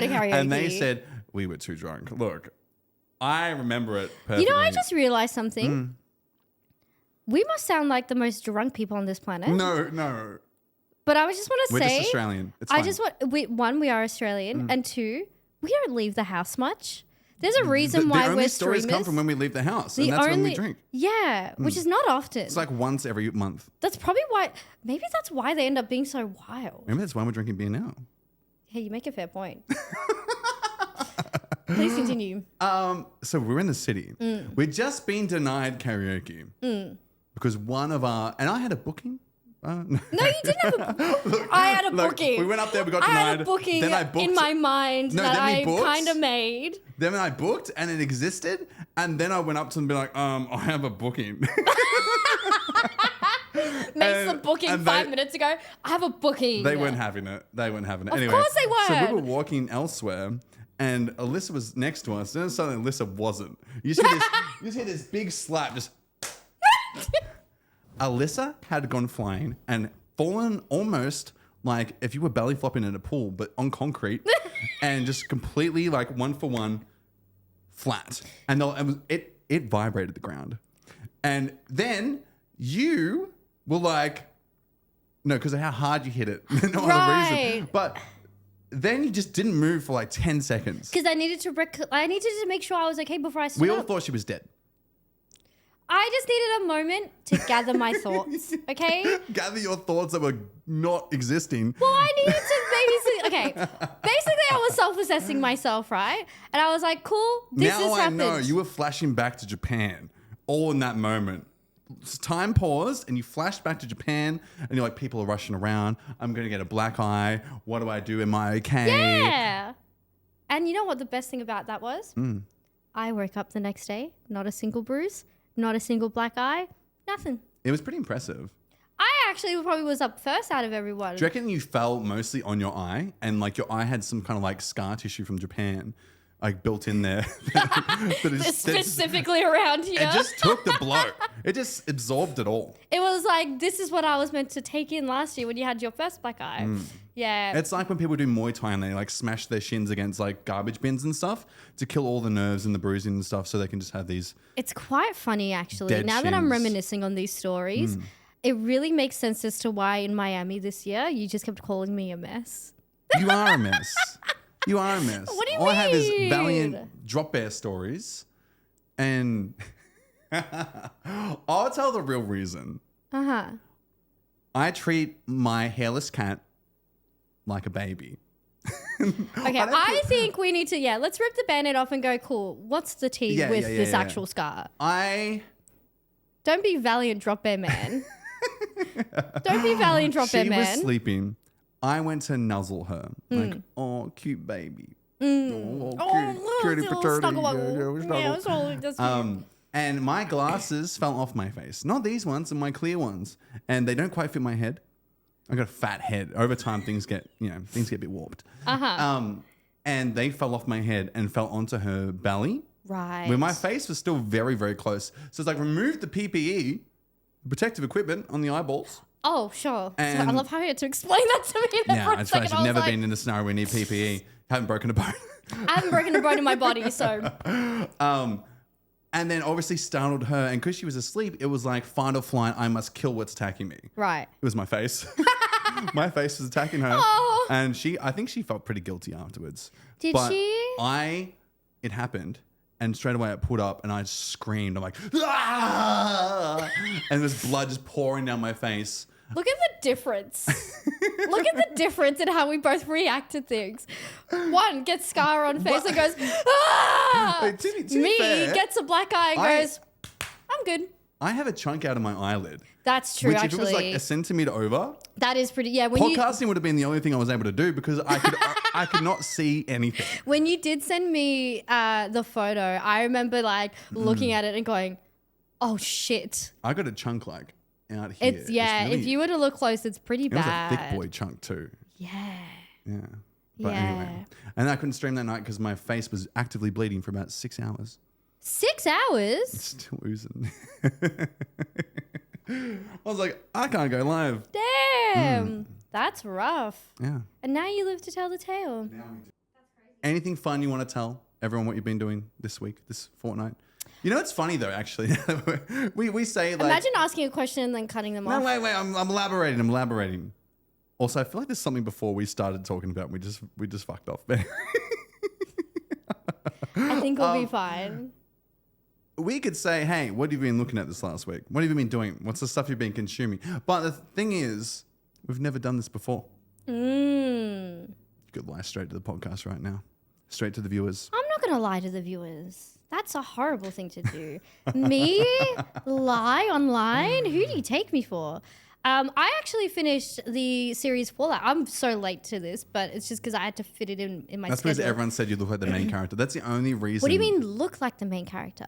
karaoke. And they said we were too drunk. Look, I remember it perfectly. You know, I just realized something. We must sound like the most drunk people on this planet. No. But I just want to say, we're just Australian. It's fine. We are Australian, and two, we don't leave the house much. There's a reason why we're streamers. The only stories come from when we leave the house, and that's when we drink. Yeah, which is not often. It's like once every month. That's probably why. Maybe that's why they end up being so wild. Maybe that's why we're drinking beer now. Hey, you make a fair point. Please continue. So we're in the city. We'd just been denied karaoke because one of our, and I had a booking. No, you didn't have a booking. I had a booking. We went up there, we got denied. I had a booking then I booked, in my mind that I kind of made. Then I booked and it existed. And then I went up to them and be like, I have a booking. Makes the booking 5 minutes ago. I have a booking. They weren't having it. Anyway, of course they weren't. So we were walking elsewhere. And Elysa was next to us. Then suddenly Elysa wasn't. You see this big slap just... Elysa had gone flying and fallen almost like if you were belly flopping in a pool, but on concrete, and just completely like 1-for-1 flat. And it vibrated the ground. And then you were like, no, because of how hard you hit it. No other reason. But then you just didn't move for like 10 seconds. Because I needed to make sure I was okay before I stood We all up. thought she was dead. I just needed a moment to gather my thoughts, okay? Gather your thoughts that were not existing. Well, I needed to basically I was self-assessing myself, right? And I was like, cool, this has happened. Now I know you were flashing back to Japan all in that moment. Time paused and you flashed back to Japan and you're like, people are rushing around. I'm going to get a black eye. What do I do? Am I okay? Yeah. And you know what the best thing about that was? I woke up the next day, not a single bruise. Not a single black eye, nothing. It was pretty impressive. I actually probably was up first out of everyone. Do you reckon you fell mostly on your eye and like your eye had some kind of like scar tissue from Japan like built in there? Specifically around here. It just took the blow. It just absorbed it all. It was like, this is what I was meant to take in last year when you had your first black eye. Yeah. It's like when people do Muay Thai and they like smash their shins against like garbage bins and stuff to kill all the nerves and the bruising and stuff so they can just have these. It's quite funny actually. Now that I'm reminiscing on these stories, it really makes sense as to why in Miami this year you just kept calling me a mess. You are a mess. You are a mess. What do you all mean? I have is valiant Dropbear stories and I'll tell the real reason. I treat my hairless cat like a baby. Okay, I think we need to, let's rip the Band-Aid off and go, cool, what's the tea with this actual scar? Don't be valiant Dropbear man. Don't be valiant Dropbear man. She was sleeping. I went to nuzzle her. Like, oh, cute baby. Oh, cute. Pretty paternity. And my glasses fell off my face. Not these ones, and my clear ones. And they don't quite fit my head. I got a fat head. Over time, things get a bit warped. And they fell off my head and fell onto her belly. Right. Where my face was still very, very close. So it's like removed the PPE, protective equipment on the eyeballs. Oh, sure. So And- I love how you had to explain that to me there for a I second. I've I was never like, been in a scenario where we need PPE. Haven't broken a bone. I haven't broken a bone in my body, so And then obviously startled her. And because she was asleep, it was like fight or flight. I must kill what's attacking me. right. It was my face. My face was attacking her. Oh. And I think she felt pretty guilty afterwards. Did But she? It happened. And straight away I put up and I screamed. I'm like, ah! And there's blood just pouring down my face. Look at the difference. Look at the difference in how we both react to things. One gets scar on face and goes, ah! Hey, to be Me fair, gets a black eye and goes, I'm good. I have a chunk out of my eyelid. That's true, Which actually. if it was like a centimetre over, that is pretty, yeah. podcasting would have been the only thing I was able to do because I could not see anything. When you did send me the photo, I remember like looking at it and going, oh shit. I got a chunk like out here. It's really, if you were to look close, it's pretty bad. It was a thick boy chunk too. Yeah. Yeah. But anyway. And I couldn't stream that night because my face was actively bleeding for about 6 hours. 6 hours? It's still oozing. I was like, I can't go live. Damn. That's rough. Yeah. And now you live to tell the tale. Anything fun you want to tell everyone what you've been doing this week, this fortnight? You know, it's funny though, actually. we say like... Imagine asking a question and then cutting them off. No, wait. I'm elaborating. Also, I feel like there's something before we started talking about. We just fucked off. I think we'll be fine. We could say, hey, what have you been looking at this last week? What have you been doing? What's the stuff you've been consuming? But the thing is, we've never done this before. You could lie straight to the podcast right now. Straight to the viewers. I'm not going to lie to the viewers. That's a horrible thing to do. Me? Lie online? Who do you take me for? I actually finished the series Fallout. I'm so late to this, but it's just because I had to fit it in my That's schedule. because everyone said you look like the main character. That's the only reason. What do you mean look like the main character?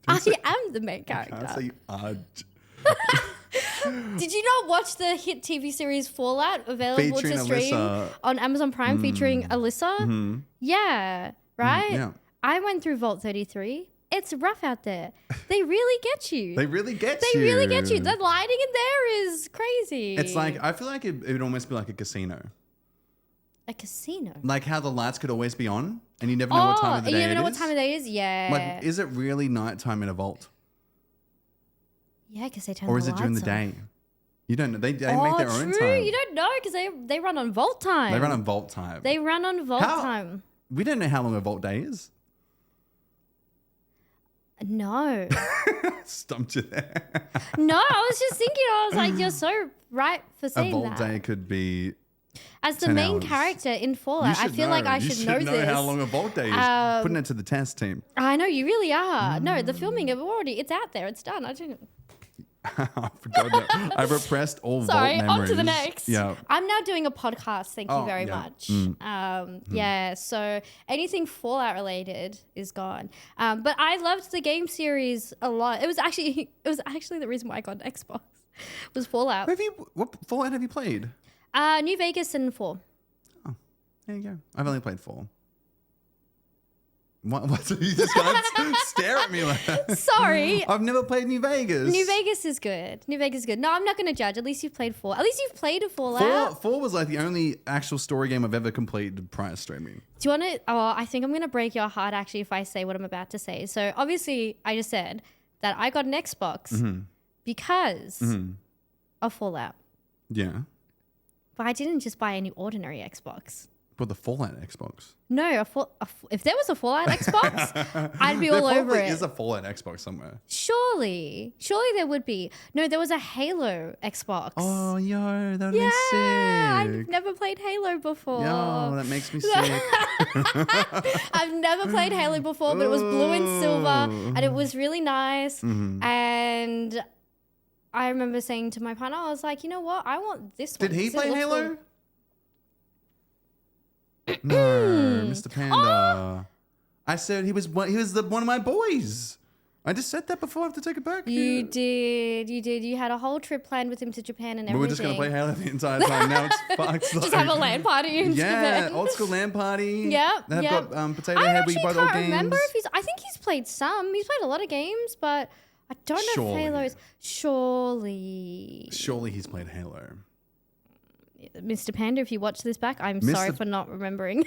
I am the main character. I can't say you are. Did you not watch the hit TV series Fallout available Featuring to stream Elysa. on Amazon Prime featuring Elysa? Yeah, right? yeah. I went through Vault 33. It's rough out there. They really get you. They really get They you. really get you. The lighting in there is crazy. It's like, I feel like it would almost be like a casino. a casino. Like how the lights could always be on and you never know what time of the day you it never know is. what time of day it is? Yeah. Like, is it really nighttime in a vault? Yeah, because they turn Or the is it during the lights on. day? You don't know. They make their own true. time. You don't know because they run on vault time. They run on vault time. They run on vault How- time. We don't know how long a vault day is. No. Stumped you there. No, I was just thinking, I was like, you're so right for A saying vault that. day could be As the 10 main hours. character in You Fallout, I should feel like I You should know know this. how long a vault day is. Putting it to the test, team. I know, you really are. No, the filming of it's out there. It's done. I didn't. I forgot that. I repressed all Sorry, vault on memories. to the next. Yeah. I'm now doing a podcast. Thank you Oh, very yeah. much. Yeah, so anything Fallout related is gone. But I loved the game series a lot. It was actually the reason why I got an Xbox was Fallout. What Fallout have you played? New Vegas and 4. There you go. I've only played 4. What? You just can't stare at me like that. Sorry. I've never played New Vegas. New Vegas is good. New Vegas is good. No, I'm not going to judge. At least you've played 4. At least you've played a Fallout. 4 was like the only actual story game I've ever completed prior to streaming. Do you want to? Oh, I think I'm going to break your heart actually if I say what I'm about to say. So obviously, I just said that I got an Xbox because of Fallout. Yeah. But I didn't just buy any ordinary Xbox. But the Fallout Xbox. No, if there was a Fallout Xbox, I'd be all over There it. is a Fallout Xbox somewhere. Surely there would be. No, there was a Halo Xbox. Oh, yo, that would yeah, be sick. I've never played Halo before. Yo, that makes me sick. I've never played Halo before, but it was blue and silver, and it was really nice. And I remember saying to my partner, I was like, you know what? I want this one. Did he because it play looks Halo? No, Mr. Panda. I said he was one of my boys. I just said that before. I have to take it back. You did. You had a whole trip planned with him to Japan and everything. We were just going to play Halo the entire time. Now it's fucked. Just have a LAN party in Japan. Yeah, old school LAN party. Yep. They've got Potato I Head. actually We bought all can't games. remember if I think he's played some. He's played a lot of games, but I don't know Surely. if Halo's... Surely he's played Halo. Mr. Panda, if you watch this back, I'm sorry for not remembering.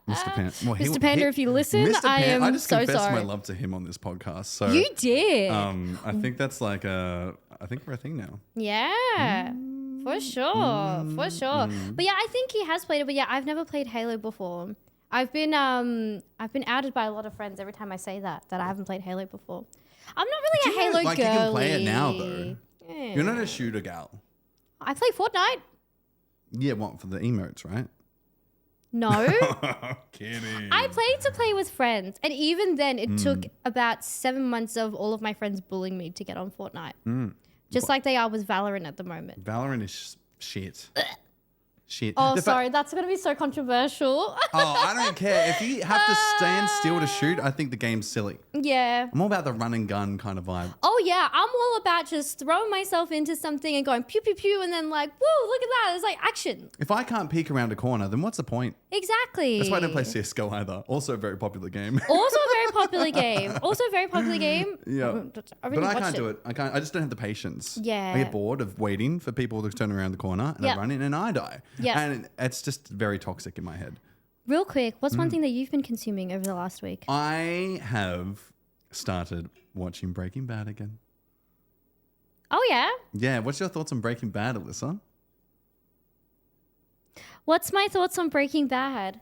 Mr. Panda. Well, Mr. Panda, if you listen, I am I just so confessed sorry. my love to him on this podcast. So You did. I think that's like I think we're a thing now. Yeah, for sure. But yeah, I think he has played it. But yeah, I've never played Halo before. I've been outed by a lot of friends every time I say that I haven't played Halo before. I'm not really a Halo like girly. you can play it now though. Yeah. You're not a shooter gal. I play Fortnite. Yeah, what for the emotes, right? No. Kidding. I played to play with friends. And even then, it took about 7 months of all of my friends bullying me to get on Fortnite. Just like they are with Valorant at the moment. Valorant is shit. Shit. Oh, sorry. That's going to be so controversial. I don't care. If you have to stand still to shoot, I think the game's silly. Yeah. I'm all about the run and gun kind of vibe. Oh, yeah. I'm all about just throwing myself into something and going pew, pew, pew, and then like, whoa, look at that. It's like action. If I can't peek around a corner, then what's the point? Exactly. That's why I don't play CSGO either. Also a very popular game. Also a very popular game. Yeah. I really But I watched can't do it. I just don't have the patience. Yeah. I get bored of waiting for people to turn around the corner and I run in and I die. Yeah. And it's just very toxic in my head. Real quick, what's one thing that you've been consuming over the last week? I have started watching Breaking Bad again. Oh, yeah? Yeah. What's your thoughts on Breaking Bad, Elysa? What's my thoughts on Breaking Bad?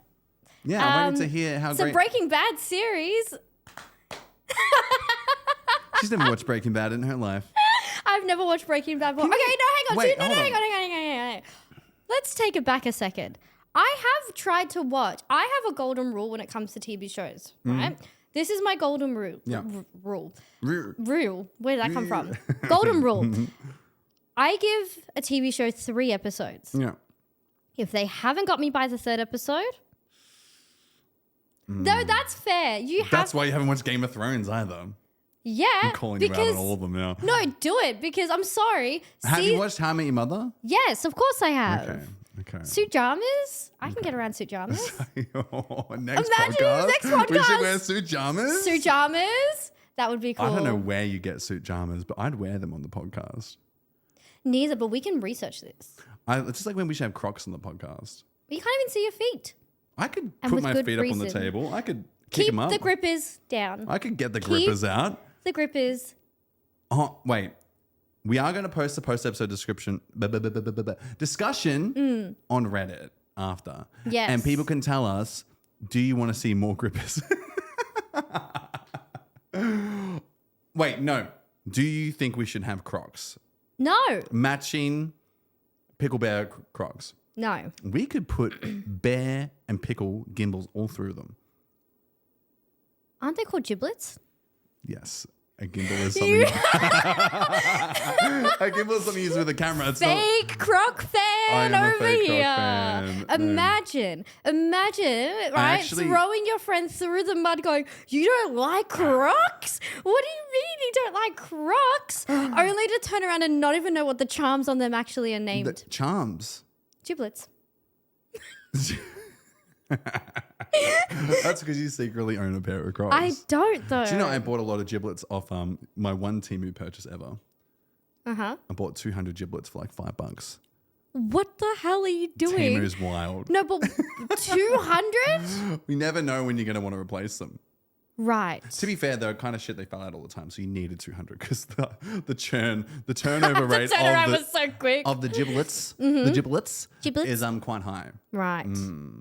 Yeah, I wanted to hear how It's a great... Breaking Bad series. She's never watched Breaking Bad in her life. I've never watched Breaking Bad before. Okay, no, hang on. Wait, No, hold on. hang on. Let's take it back a second. I have tried to watch. I have a golden rule when it comes to TV shows, right? This is my golden rule. Yeah. Rule. R- Rule. Where did that come from? Golden rule. I give a TV show 3 episodes. Yeah. If they haven't got me by the 3rd episode, no, that's fair. That's why you haven't watched Game of Thrones either. Yeah, I'm calling you out on all of them now. No, do it because I'm sorry. Have you watched How I Met Your Mother? Yes, of course I have. Okay. Suitjamas? I can get around Suitjamas. Next Imagine podcast. next podcast. We should wear Suitjamas. Suitjamas? That would be cool. I don't know where you get Suitjamas, but I'd wear them on the podcast. Neither, but we can research this. It's just like when we should have Crocs on the podcast. You can't even see your feet. I could And put with my good feet up on the reason. table. I could kick Keep them up. the grippers down. I could get the grippers out. The grippers. Oh, wait. We are going to post the post-episode discussion on Reddit after. Yes. And people can tell us, do you want to see more grippers? Wait, no. Do you think we should have Crocs? No. Matching Pickle Bear Crocs. No. We could put bear and pickle gimbals all through them. Aren't they called giblets? Yes. A gimbal is something. A gimbal is something used with a camera. It's Fake Croc I fan am a over fake Croc here. fan. Imagine, right? actually- Throwing your friend through the mud going, you don't like Crocs? What do you mean you don't like Crocs? Only to turn around and not even know what the charms on them actually are named. The charms. Giblets. That's because you secretly own a pair of Crocs. I don't though. Do you know I bought a lot of giblets off my one Temu purchase ever. Uh-huh. I bought 200 giblets for like $5. What the hell are you doing? Temu's wild. No, but 200? We never know when you're going to want to replace them. Right. To be fair, though, kind of shit they fell out all the time, so you needed 200 because the turnover rate The turnaround was so quick. of the giblets, the giblets is quite high. Right.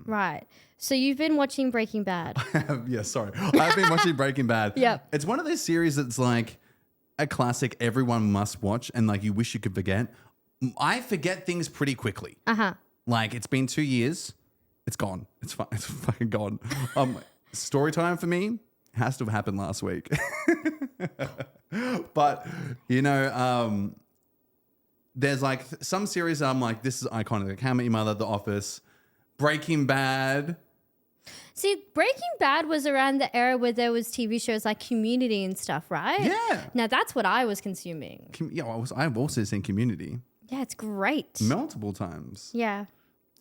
Right. So you've been watching Breaking Bad. Yeah, sorry, I've been watching Breaking Bad. Yep. It's one of those series that's like a classic everyone must watch, and like you wish you could forget. I forget things pretty quickly. Uh-huh. Like it's been 2 years, it's gone. It's fucking gone. Story time for me has to have happened last week. But, you know, there's like some series that I'm like, this is iconic. Like How I Met Your Mother, The Office, Breaking Bad. See, Breaking Bad was around the era where there was TV shows like Community and stuff, right? Yeah. Now that's what I was consuming. I've also seen Community. Yeah, it's great. Multiple times. Yeah.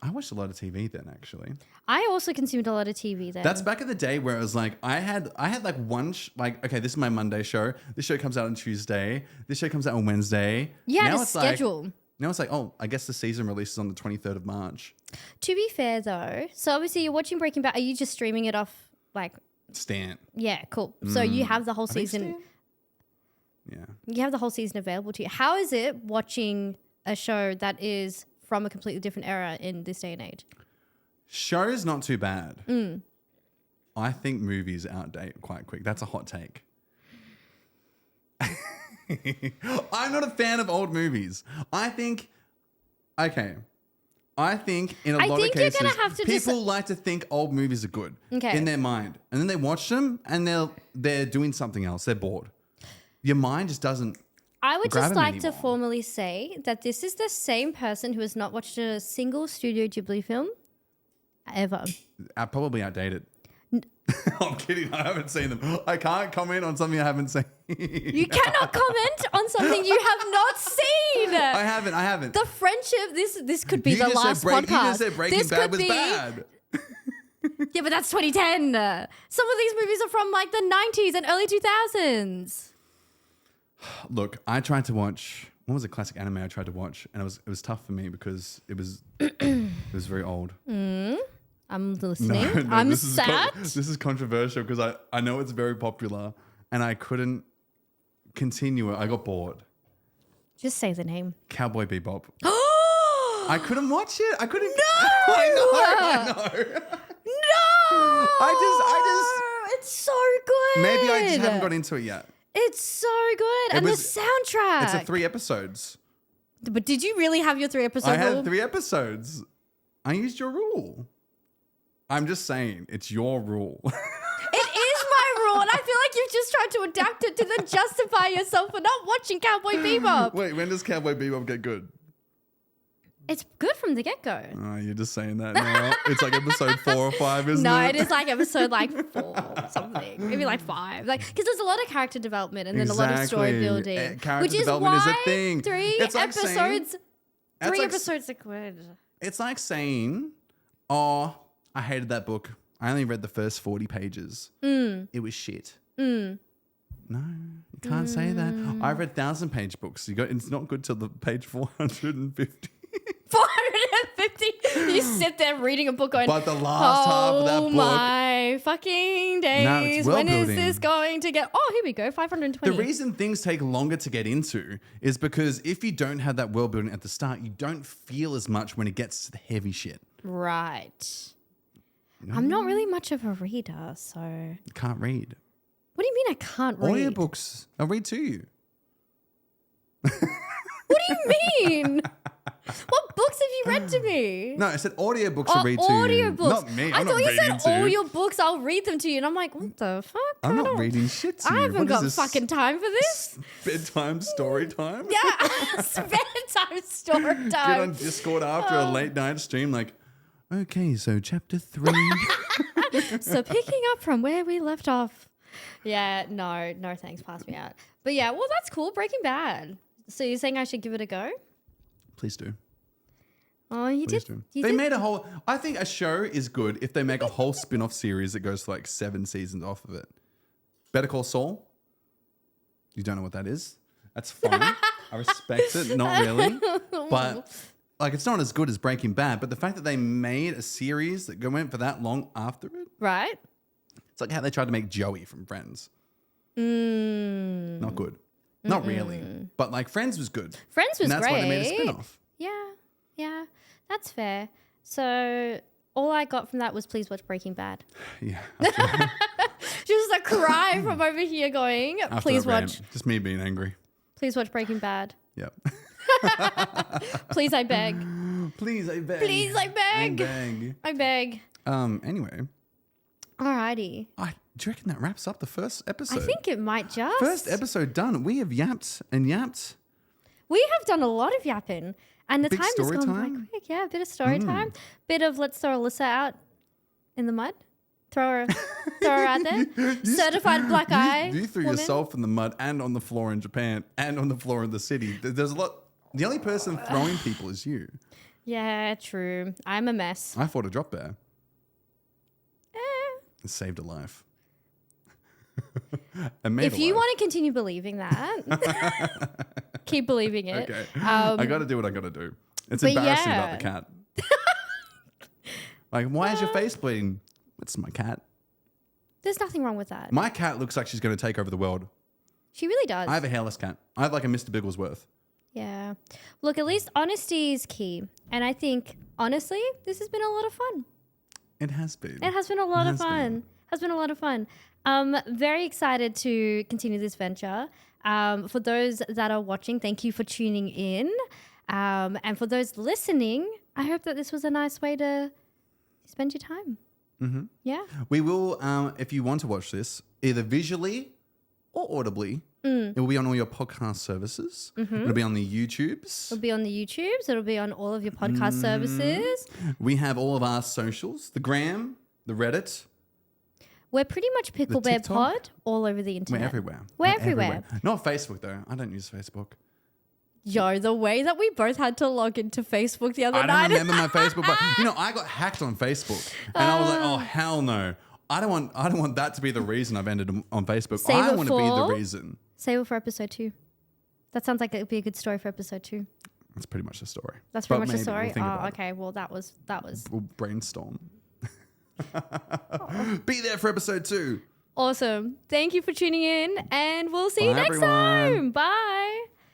I watched a lot of TV then, actually. I also consumed a lot of TV then. That's back in the day where it was like I had like one okay, this is my Monday show. This show comes out on Tuesday. This show comes out on Wednesday. Yeah, now the schedule. Now it's like, oh, I guess the season releases on the 23rd of March. To be fair though, so obviously you're watching Breaking Bad. Are you just streaming it off like Stan? Yeah, cool. So you have the whole season. Yeah. You have the whole season available to you. How is it watching a show that is from a completely different era in this day and age? Show's not too bad. I think movies outdate quite quick. That's a hot take. I'm not a fan of old movies. I think in a lot of cases, you're gonna have to people like to think old movies are good in their mind. And then they watch them and they're doing something else. They're bored. Your mind just doesn't. I would just like to formally say that this is the same person who has not watched a single Studio Ghibli film ever. Probably outdated. I'm kidding. I haven't seen them. I can't comment on something I haven't seen. You cannot comment on something you have not seen. I haven't. The friendship. This could be the last podcast. You just said Breaking Bad was bad. Yeah, but that's 2010. Some of these movies are from like the 90s and early 2000s. Look, I tried to watch. What was a classic anime I tried to watch, and it was tough for me because it was very old. I'm listening. No, I'm sad. This is controversial because I know it's very popular, and I couldn't continue it. I got bored. Just say the name. Cowboy Bebop. I couldn't watch it. I couldn't. No. I know. No. I just. It's so good. Maybe I just haven't got into it yet. It's so good. And the soundtrack. It's 3 episodes. But did you really have your 3 episodes? I had 3 episodes. I used your rule. I'm just saying, it's your rule. It is my rule. And I feel like you've just tried to adapt it to then justify yourself for not watching Cowboy Bebop. Wait, when does Cowboy Bebop get good? It's good from the get-go. Oh, you're just saying that now. It's like episode 4 or 5, isn't it? No, it is like episode like 4 or something. Maybe like 5. Like, because there's a lot of character development and then a lot of story building. Character development is a thing. 3 it's like episodes. Saying, 3 episodes are good. It's like saying, oh, I hated that book. I only read the first 40 pages. It was shit. No, you can't say that. I read 1,000-page books. It's not good till the page 450. 450. You sit there reading a book going, but the last half of that book. Oh my fucking days. When is this going to get? Oh, here we go. 520. The reason things take longer to get into is because if you don't have that world building at the start, you don't feel as much when it gets to the heavy shit. Right. I'm not really much of a reader, so. You can't read. What do you mean I can't read? Audiobooks. I'll read to you. What do you mean? What books have you read to me? No, I said audiobooks I'll read to you. Audiobooks. Not me. I thought you said all your books, I'll read them to you. And I'm like, what the fuck? I'm not reading shit to you. I haven't got fucking time for this. Bedtime story time? Yeah, bedtime story time. Get on Discord after a late night stream like, okay, so chapter 3. So picking up from where we left off. Yeah, no thanks, pass me out. But yeah, well, that's cool. Breaking Bad. So you're saying I should give it a go? Please do. Oh, you Please did. They made a whole. I think a show is good if they make a whole spin-off series that goes for like 7 seasons off of it. Better Call Saul. You don't know what that is? That's fine. I respect it. Not really, but like it's not as good as Breaking Bad. But the fact that they made a series that went for that long after it, right? It's like how they tried to make Joey from Friends. Not good. Not really. But like Friends was good. Friends was and that's great. Why they made a spin-off. Yeah, that's fair. So all I got from that was please watch Breaking Bad. Yeah. Just a cry from over here going, please watch. Just me being angry. Please watch Breaking Bad. Yep. Please, I beg. Please, I beg. Please, I beg. I beg. Anyway. Alrighty. Do you reckon that wraps up the first episode? I think it might just. First episode done. We have yapped and yapped. We have done a lot of yapping. And the Big time has story gone time? by quick. Yeah, a bit of story time. Bit of let's throw Elysa out in the mud. Throw her out there. Certified black eye. You threw woman. yourself in the mud and on the floor in Japan and on the floor in the city. There's a lot. The only person throwing people is you. Yeah, true. I'm a mess. I fought a drop bear. It saved a life. If you want to continue believing that, keep believing it. Okay. I got to do what I got to do. It's embarrassing about the cat. Like, why is your face bleeding? It's my cat. There's nothing wrong with that. My cat looks like she's going to take over the world. She really does. I have a hairless cat. I have like a Mr. Bigglesworth. Yeah. Look, at least honesty is key. And I think, honestly, this has been a lot of fun. It has been. It has been a lot of fun. Has been a lot of fun. Very excited to continue this venture. For those that are watching, thank you for tuning in. And for those listening, I hope that this was a nice way to spend your time. Mm-hmm. Yeah. We will, if you want to watch this, either visually or audibly, it will be on all your podcast services. Mm-hmm. It'll be on the YouTubes. It'll be on the YouTubes. It'll be on all of your podcast services. We have all of our socials, the Gram, the Reddit. We're pretty much Pickle Bear Pod all over the internet. We're everywhere. We're everywhere. Not Facebook, though. I don't use Facebook. Yo, the way that we both had to log into Facebook the other night. I don't remember my Facebook, but I got hacked on Facebook, and I was like, "Oh hell no! I don't want that to be the reason I've ended on Facebook. I want to be the reason." Save it for episode 2. That sounds like it would be a good story for episode 2. That's pretty much the story. That's pretty much the story. Oh, okay. Well, that was. We'll brainstorm. Be there for episode 2. Awesome. Thank you for tuning in, and we'll see you next everyone. time. Bye.